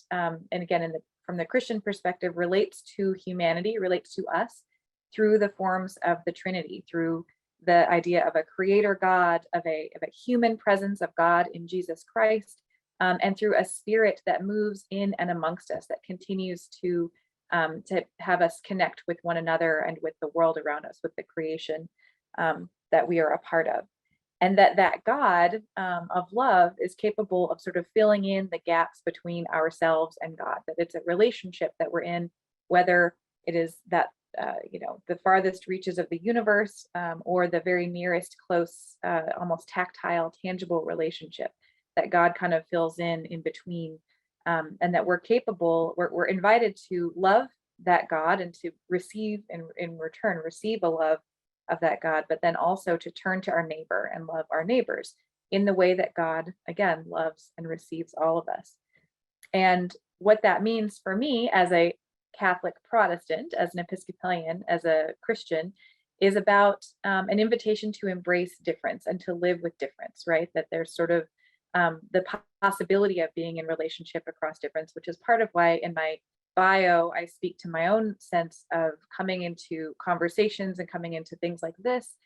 again, from the Christian perspective, relates to humanity, relates to us through the forms of the Trinity, through the idea of a creator God, of a human presence of God in Jesus Christ, and through a spirit that moves in and amongst us, that continues to have us connect with one another and with the world around us, with the creation that we are a part of. And that God of love is capable of sort of filling in the gaps between ourselves and God, that it's a relationship that we're in, whether it is that the farthest reaches of the universe or the very nearest close, almost tactile, tangible relationship that God kind of fills in between, and that we're capable, we're invited to love that God and to receive in return, receive a love of that God, but then also to turn to our neighbor and love our neighbors in the way that God, again, loves and receives all of us. And what that means for me as a Catholic Protestant, as an Episcopalian, as a Christian, is about an invitation to embrace difference and to live with difference, right? That there's sort of the possibility of being in relationship across difference, which is part of why in my bio, I speak to my own sense of coming into conversations and coming into things like this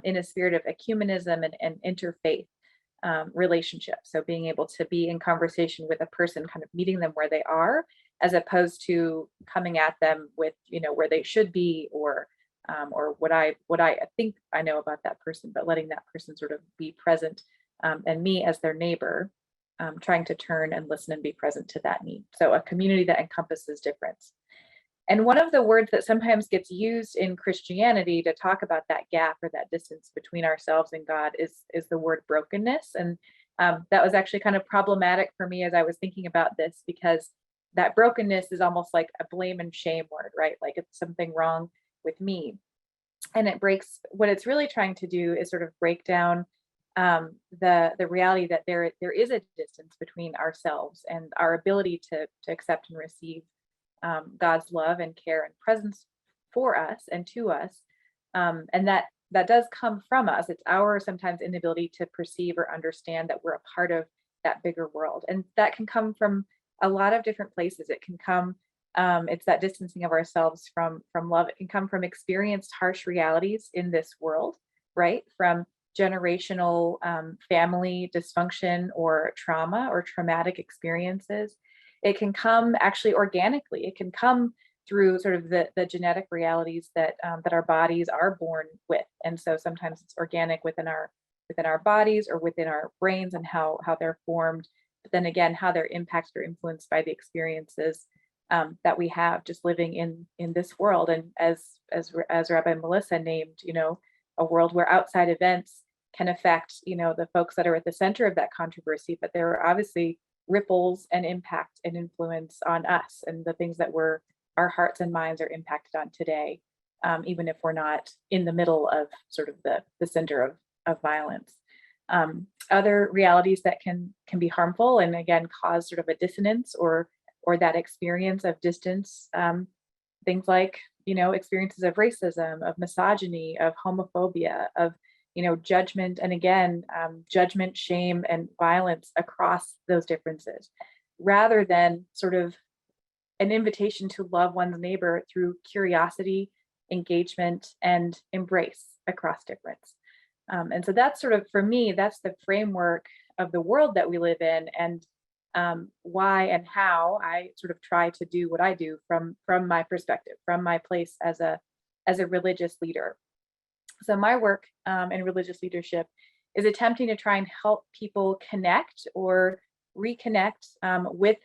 in a spirit of ecumenism and interfaith relationship. So being able to be in conversation with a person, kind of meeting them where they are, as opposed to coming at them with, where they should be, or what I think I know about that person, but letting that person sort of be present, and me as their neighbor, trying to turn and listen and be present to that need. So a community that encompasses difference. And one of the words that sometimes gets used in Christianity to talk about that gap or that distance between ourselves and God is the word brokenness. And that was actually kind of problematic for me as I was thinking about this, because that brokenness is almost like a blame and shame word, right? Like it's something wrong with me. And it breaks, what it's really trying to do is sort of break down the reality that there is a distance between ourselves and our ability to accept and receive God's love and care and presence for us and to us, and that that does come from us. It's our sometimes inability to perceive or understand that we're a part of that bigger world. And that can come from a lot of different places. It can come, it's that distancing of ourselves from love. It can come from experienced harsh realities in this world, right? From generational family dysfunction or trauma or traumatic experiences. It can come actually organically. It can come through sort of the genetic realities that that our bodies are born with. And so sometimes it's organic within our bodies or within our brains and how they're formed. But then again, how they're impacted or influenced by the experiences that we have just living in this world. And as Rabbi Melissa named, you know, a world where outside events can affect, you know, the folks that are at the center of that controversy, but there are obviously ripples and impact and influence on us and the things that our hearts and minds are impacted on today, even if we're not in the middle of sort of the center of violence. Other realities that can be harmful and again cause sort of a dissonance or that experience of distance, things like, you know, experiences of racism, of misogyny, of homophobia, of, you know, judgment, and again, judgment, shame, and violence across those differences, rather than sort of an invitation to love one's neighbor through curiosity, engagement, and embrace across difference. And so that's sort of, for me, that's the framework of the world that we live in, and why and how I sort of try to do what I do from my perspective, from my place as a religious leader. So my work in religious leadership is attempting to try and help people connect or reconnect with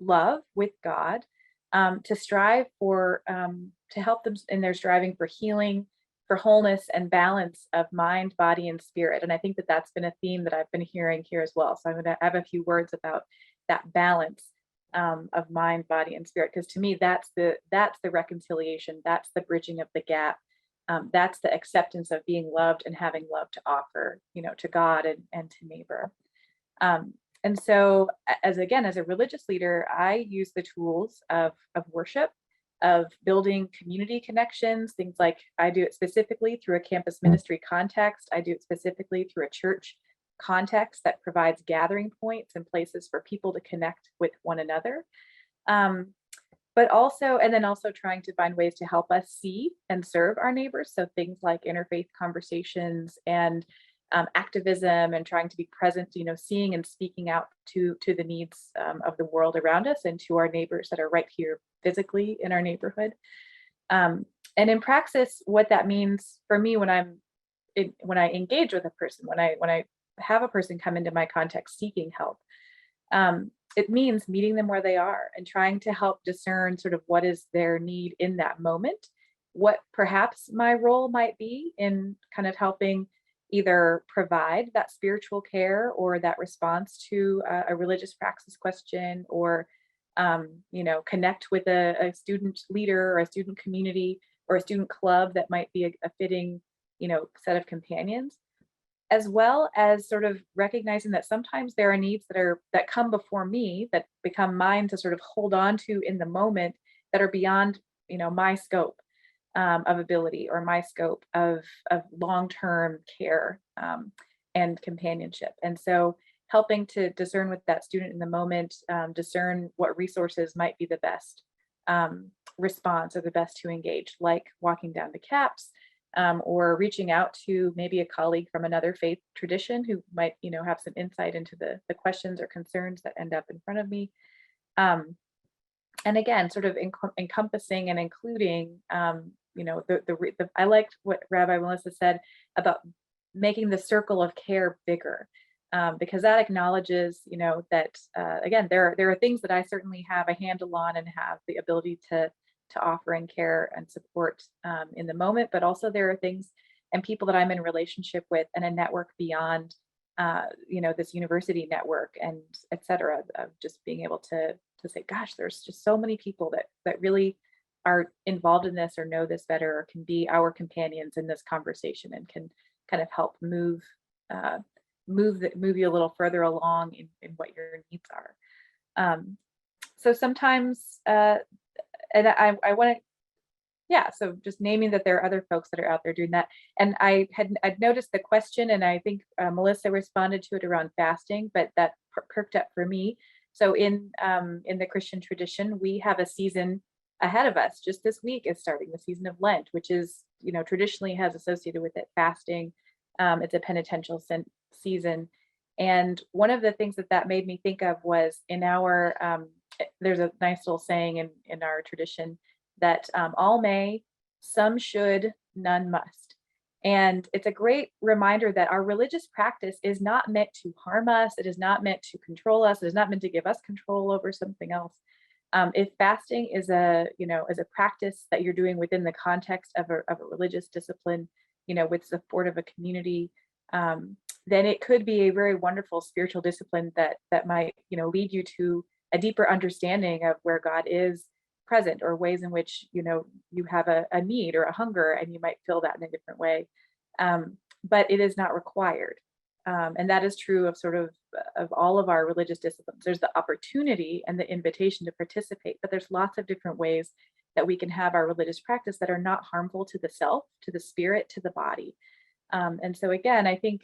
love, with God, to strive for, to help them in their striving for healing, for wholeness and balance of mind, body, and spirit. And I think that that's been a theme that I've been hearing here as well. So I'm going to have a few words about that balance of mind, body, and spirit, because to me, that's the reconciliation, that's the bridging of the gap. That's the acceptance of being loved and having love to offer, you know, to God and to neighbor. And so as a religious leader, I use the tools of worship, of building community connections, things like I do it specifically through a campus ministry context. I do it specifically through a church context that provides gathering points and places for people to connect with one another. But also trying to find ways to help us see and serve our neighbors. So things like interfaith conversations and activism, and trying to be present, you know, seeing and speaking out to the needs of the world around us and to our neighbors that are right here physically in our neighborhood. And in praxis, what that means for me when I engage with a person, when I have a person come into my context seeking help, it means meeting them where they are and trying to help discern sort of what is their need in that moment, what perhaps my role might be in kind of helping either provide that spiritual care or that response to a religious praxis question, or you know, connect with a student leader or a student community or a student club that might be a fitting, you know, set of companions, as well as sort of recognizing that sometimes there are needs that come before me, that become mine to sort of hold on to in the moment, that are beyond, you know, my scope of ability or my scope of long-term care and companionship. And so helping to discern with that student in the moment, discern what resources might be the best response or the best to engage, like walking down to CAPS, or reaching out to maybe a colleague from another faith tradition who might, you know, have some insight into the questions or concerns that end up in front of me. And again, sort of encompassing and including, you know, I liked what Rabbi Melissa said about making the circle of care bigger, because that acknowledges, you know, that again, there are things that I certainly have a handle on and have the ability to offer and care and support in the moment, but also there are things and people that I'm in relationship with and a network beyond, you know, this university network and et cetera, of just being able to say, gosh, there's just so many people that really are involved in this or know this better or can be our companions in this conversation and can kind of help move you a little further along in what your needs are. So sometimes, and I want to yeah, so just naming that there are other folks that are out there doing that. And I'd noticed the question, and I think Melissa responded to it around fasting, but that perked up for me. So in the Christian tradition, we have a season ahead of us. Just this week is starting the season of Lent, which is, you know, traditionally has associated with it fasting. It's a penitential season. And one of the things that made me think of was in our, there's a nice little saying in our tradition that all may, some should, none must. And it's a great reminder that our religious practice is not meant to harm us. It is not meant to control us. It is not meant to give us control over something else. If fasting is a practice that you're doing within the context of a religious discipline, you know, with support of a community, then it could be a very wonderful spiritual discipline that might, you know, lead you to a deeper understanding of where God is present, or ways in which, you know, you have a need or a hunger and you might feel that in a different way. But it is not required. And that is true of sort of all of our religious disciplines. There's the opportunity and the invitation to participate, but there's lots of different ways that we can have our religious practice that are not harmful to the self, to the spirit, to the body. And so again, I think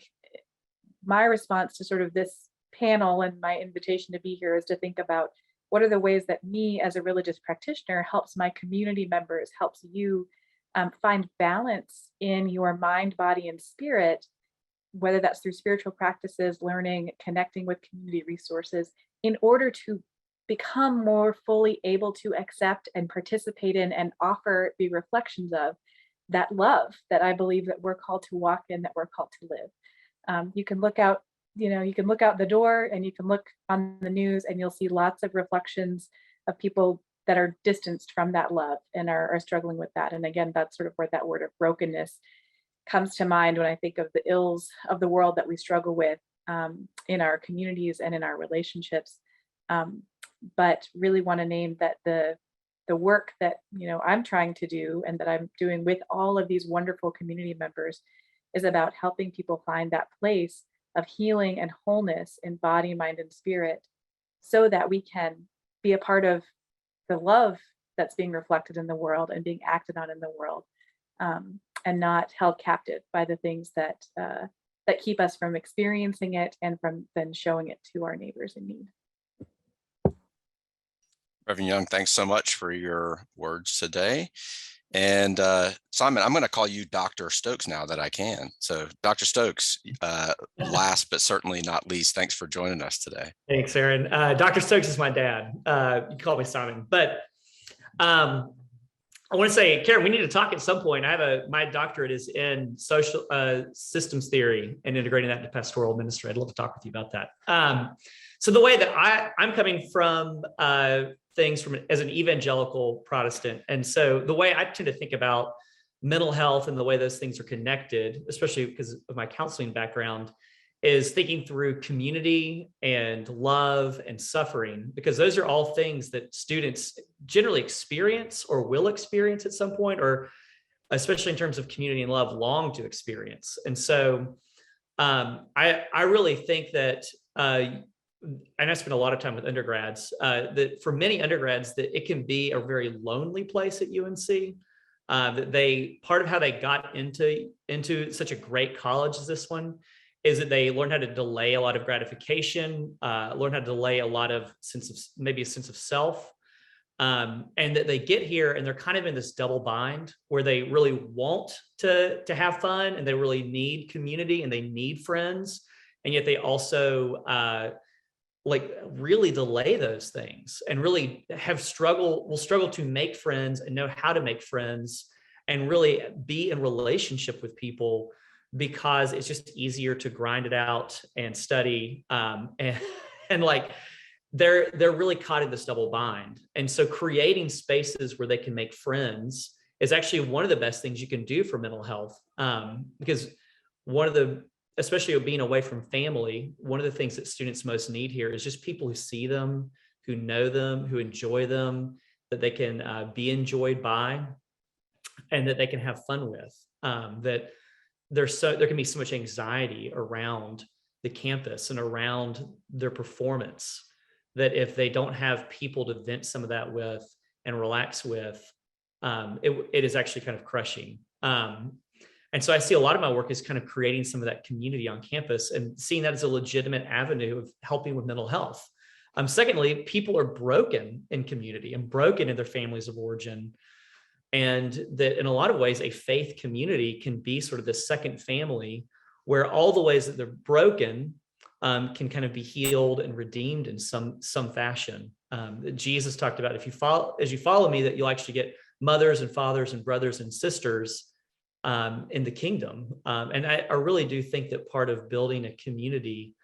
my response to sort of this panel and my invitation to be here is to think about what are the ways that me as a religious practitioner helps my community members, helps you find balance in your mind, body, and spirit, whether that's through spiritual practices, learning, connecting with community resources, in order to become more fully able to accept and participate in and offer the reflections of that love that I believe that we're called to walk in, that we're called to live. You can look out, you know, you can look out the door and you can look on the news and you'll see lots of reflections of people that are distanced from that love and are struggling with that. And again, that's sort of where that word of brokenness comes to mind when I think of the ills of the world that we struggle with in our communities and in our relationships. But really want to name that the work that, you know, I'm trying to do and that I'm doing with all of these wonderful community members is about helping people find that place of healing and wholeness in body, mind, and spirit, so that we can be a part of the love that's being reflected in the world and being acted on in the world, and not held captive by the things that keep us from experiencing it and from then showing it to our neighbors in need. Reverend Young, thanks so much for your words today. And Simon, I'm going to call you Dr. Stokes now that I can. So Dr. Stokes, last but certainly not least, thanks for joining us today. Thanks, Aaron. Dr. Stokes is my dad. You call me Simon, but I want to say, Karen, we need to talk at some point. I have my doctorate is in social systems theory and integrating that into pastoral ministry. I'd love to talk with you about that. So the way that I'm coming from things as an evangelical Protestant. And so the way I tend to think about mental health and the way those things are connected, especially because of my counseling background, is thinking through community and love and suffering, because those are all things that students generally experience or will experience at some point, or especially in terms of community and love, long to experience. And so I really think that, and I spend a lot of time with undergrads, that for many undergrads, that it can be a very lonely place at UNC. That part of how they got into such a great college as this one is that they learn how to delay a lot of gratification, learn how to delay a lot of sense of self, and that they get here and they're kind of in this double bind where they really want to have fun and they really need community and they need friends, and yet they also really delay those things and really will struggle to make friends and know how to make friends and really be in relationship with people, because it's just easier to grind it out and study. And like they're really caught in this double bind. And so creating spaces where they can make friends is actually one of the best things you can do for mental health. Because especially being away from family, one of the things that students most need here is just people who see them, who know them, who enjoy them, that they can be enjoyed by, and that they can have fun with. That there can be so much anxiety around the campus and around their performance, that if they don't have people to vent some of that with and relax with, it is actually kind of crushing. And so I see a lot of my work is kind of creating some of that community on campus and seeing that as a legitimate avenue of helping with mental health. Secondly, people are broken in community and broken in their families of origin. And that in a lot of ways, a faith community can be sort of the second family where all the ways that they're broken can kind of be healed and redeemed in some fashion. Jesus talked about, as you follow me, that you'll actually get mothers and fathers and brothers and sisters in the kingdom. And I really do think that part of building a community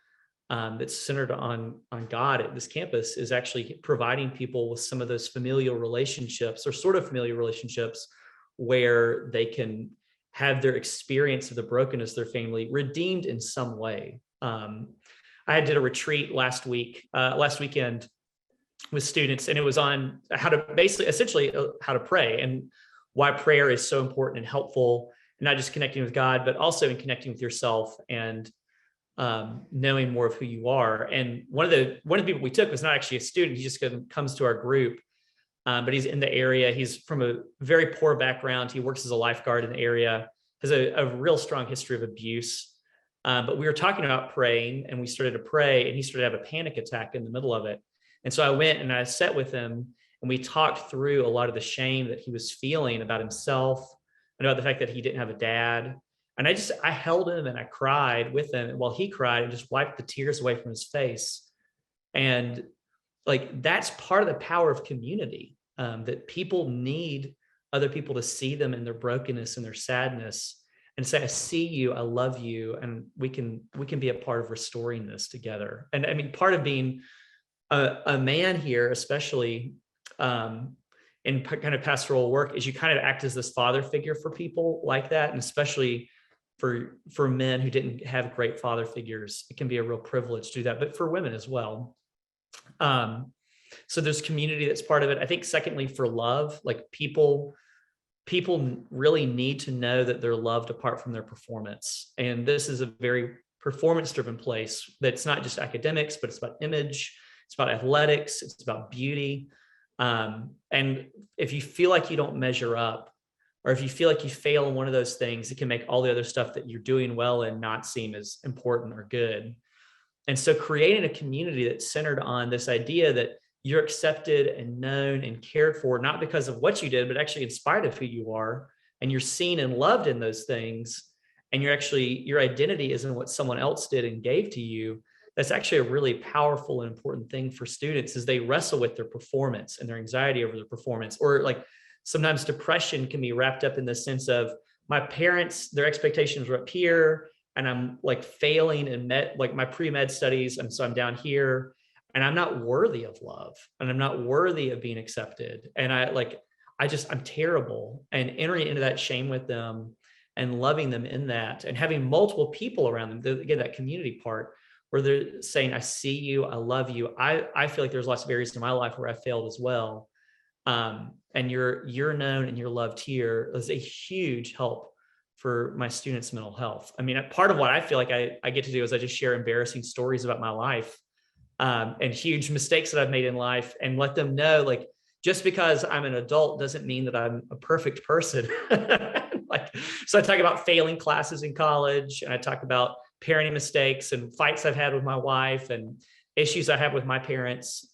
that's centered on God at this campus is actually providing people with some of those familial relationships or sort of familiar relationships where they can have their experience of the brokenness of their family redeemed in some way. I did a retreat last weekend with students, and it was on how to essentially how to pray and why prayer is so important and helpful, and not just connecting with God, but also in connecting with yourself and knowing more of who you are. And one of the people we took was not actually a student. He just comes to our group, but he's in the area. He's from a very poor background. He works as a lifeguard in the area, has a real strong history of abuse. But we were talking about praying, and we started to pray, and he started to have a panic attack in the middle of it. And so I went and I sat with him, and we talked through a lot of the shame that he was feeling about himself and about the fact that he didn't have a dad. And I held him and I cried with him while he cried and just wiped the tears away from his face. And like, that's part of the power of community, that people need other people to see them in their brokenness and their sadness and say, I see you, I love you. And we can be a part of restoring this together. And I mean, part of being a man here, especially in kind of pastoral work, is you kind of act as this father figure for people like that. And especially for men who didn't have great father figures, it can be a real privilege to do that, but for women as well. So there's community that's part of it. I think secondly, for love, like people really need to know that they're loved apart from their performance. And this is a very performance-driven place that's not just academics, but it's about image, it's about athletics, it's about beauty. And if you feel like you don't measure up, or if you feel like you fail in one of those things, it can make all the other stuff that you're doing well in not seem as important or good. And so creating a community that's centered on this idea that you're accepted and known and cared for, not because of what you did, but actually in spite of who you are, and you're seen and loved in those things, and your identity isn't what someone else did and gave to you. That's actually a really powerful and important thing for students, as they wrestle with their performance and their anxiety over their performance. Or like sometimes depression can be wrapped up in the sense of, my parents, their expectations were up here, and I'm like failing in my pre-med studies, and so I'm down here, and I'm not worthy of love, and I'm not worthy of being accepted, and I'm terrible. And entering into that shame with them and loving them in that, and having multiple people around them, again, that community part where they're saying, I see you, I love you. I feel like there's lots of areas in my life where I failed as well. And you're known and you're loved here is a huge help for my students' mental health. I mean, part of what I feel like I get to do is I just share embarrassing stories about my life, and huge mistakes that I've made in life, and let them know, like, just because I'm an adult doesn't mean that I'm a perfect person. So I talk about failing classes in college, and I talk about parenting mistakes and fights I've had with my wife and issues I have with my parents,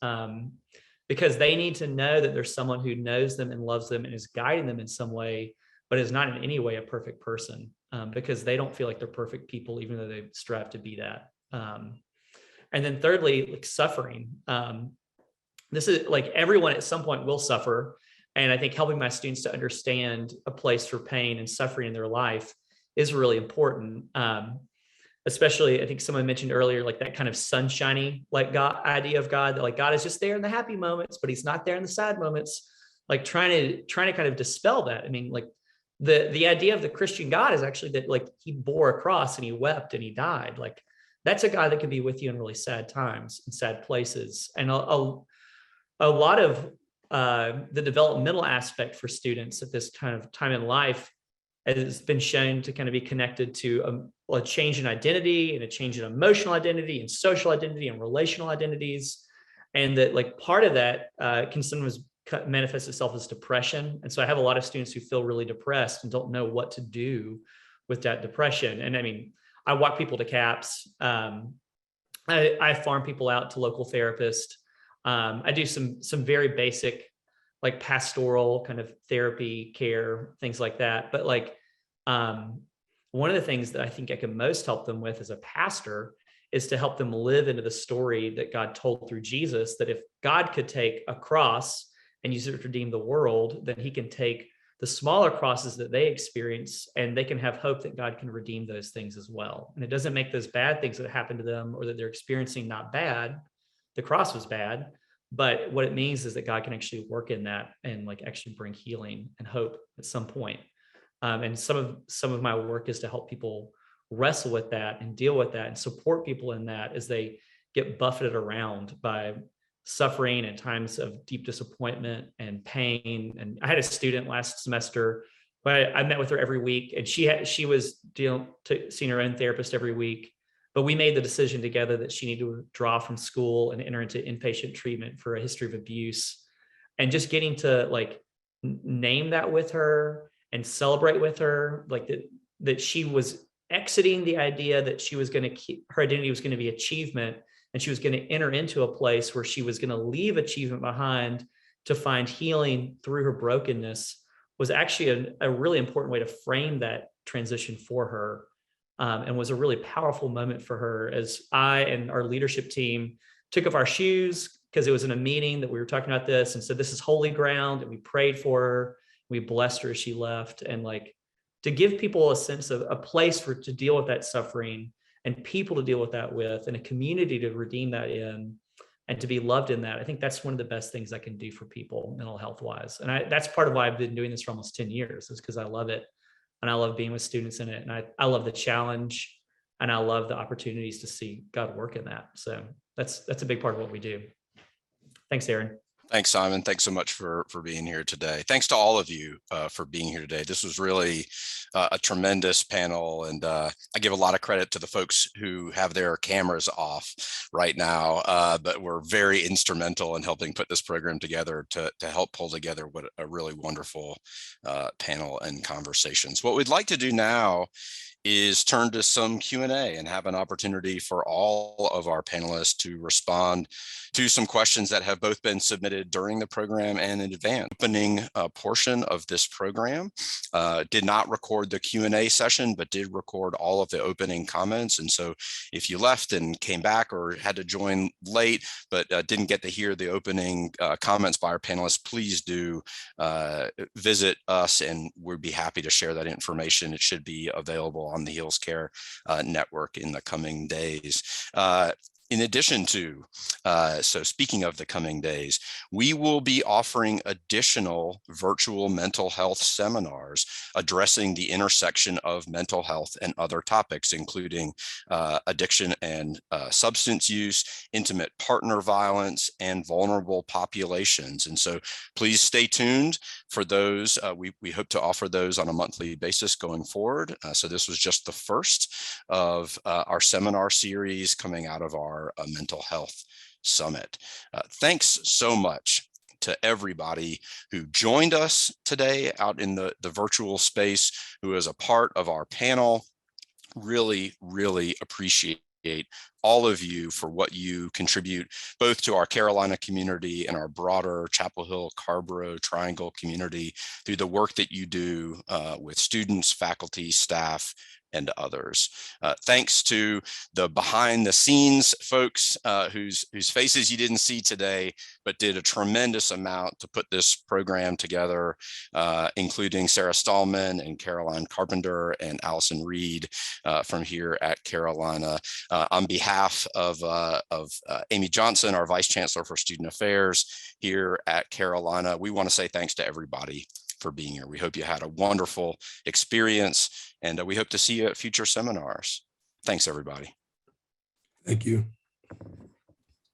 because they need to know that there's someone who knows them and loves them and is guiding them in some way, but is not in any way a perfect person, because they don't feel like they're perfect people, even though they strive to be that. And then thirdly, like suffering. This is like, everyone at some point will suffer. And I think helping my students to understand a place for pain and suffering in their life is really important. Especially, I think someone mentioned earlier, like that kind of sunshiny, like God idea of God, that like God is just there in the happy moments, but he's not there in the sad moments, like trying to kind of dispel that. I mean, like the idea of the Christian God is actually that like he bore a cross and he wept and he died. Like that's a God that can be with you in really sad times and sad places. And a lot of the developmental aspect for students at this kind of time in life has been shown to kind of be connected to a change in identity and a change in emotional identity and social identity and relational identities. And that like part of that can sometimes manifests itself as depression. And so I have a lot of students who feel really depressed and don't know what to do with that depression. And I mean, I walk people to CAPS. I farm people out to local therapists. I do some very basic, like pastoral kind of therapy care, things like that. But like one of the things that I think I can most help them with as a pastor is to help them live into the story that God told through Jesus, that if God could take a cross and use it to redeem the world, then he can take the smaller crosses that they experience and they can have hope that God can redeem those things as well. And it doesn't make those bad things that happen to them or that they're experiencing not bad. The cross was bad, but what it means is that God can actually work in that and like actually bring healing and hope at some point. And some of my work is to help people wrestle with that and deal with that and support people in that as they get buffeted around by suffering and times of deep disappointment and pain. And I had a student last semester, but I met with her every week, and she was seeing her own therapist every week. But we made the decision together that she needed to withdraw from school and enter into inpatient treatment for a history of abuse. And just getting to like name that with her and celebrate with her, like that she was exiting the idea that she was going to keep her identity was going to be achievement, and she was going to enter into a place where she was going to leave achievement behind to find healing through her brokenness, was actually a really important way to frame that transition for her, and was a really powerful moment for her as I and our leadership team took off our shoes, because it was in a meeting that we were talking about this, and said, this is holy ground, and we prayed for her, we blessed her as she left. And like, to give people a sense of a place to deal with that suffering and people to deal with that with, and a community to redeem that in, and to be loved in that. I think that's one of the best things I can do for people mental health wise. And that's part of why I've been doing this for almost 10 years, is because I love it. And I love being with students in it. And I love the challenge, and I love the opportunities to see God work in that. So that's a big part of what we do. Thanks, Aaron. Thanks, Simon. Thanks so much for being here today. Thanks to all of you for being here today. This was really a tremendous panel, and I give a lot of credit to the folks who have their cameras off right now, but were very instrumental in helping put this program together to help pull together what a really wonderful panel and conversations. What we'd like to do now is turn to some Q&A and have an opportunity for all of our panelists to respond to some questions that have both been submitted during the program and in advance. Opening portion of this program did not record the Q&A session, but did record all of the opening comments. And so if you left and came back or had to join late, but didn't get to hear the opening comments by our panelists, please do visit us, and we'd be happy to share that information. It should be available on the Heals Care network in the coming days. In addition to, so speaking of the coming days, we will be offering additional virtual mental health seminars addressing the intersection of mental health and other topics, including addiction and substance use, intimate partner violence, and vulnerable populations. And so please stay tuned for those. We hope to offer those on a monthly basis going forward. So this was just the first of our seminar series coming out of our mental health summit. Thanks so much to everybody who joined us today out in the virtual space, who is a part of our panel. Really, really appreciate all of you for what you contribute both to our Carolina community and our broader Chapel Hill, Carrboro Triangle community through the work that you do with students, faculty, staff, and others. Thanks to the behind the scenes folks whose faces you didn't see today, but did a tremendous amount to put this program together, including Sarah Stallman and Caroline Carpenter and Allison Reed from here at Carolina. On behalf of Amy Johnson, our Vice Chancellor for Student Affairs here at Carolina, we want to say thanks to everybody for being here. We hope you had a wonderful experience, and we hope to see you at future seminars. Thanks, everybody. Thank you.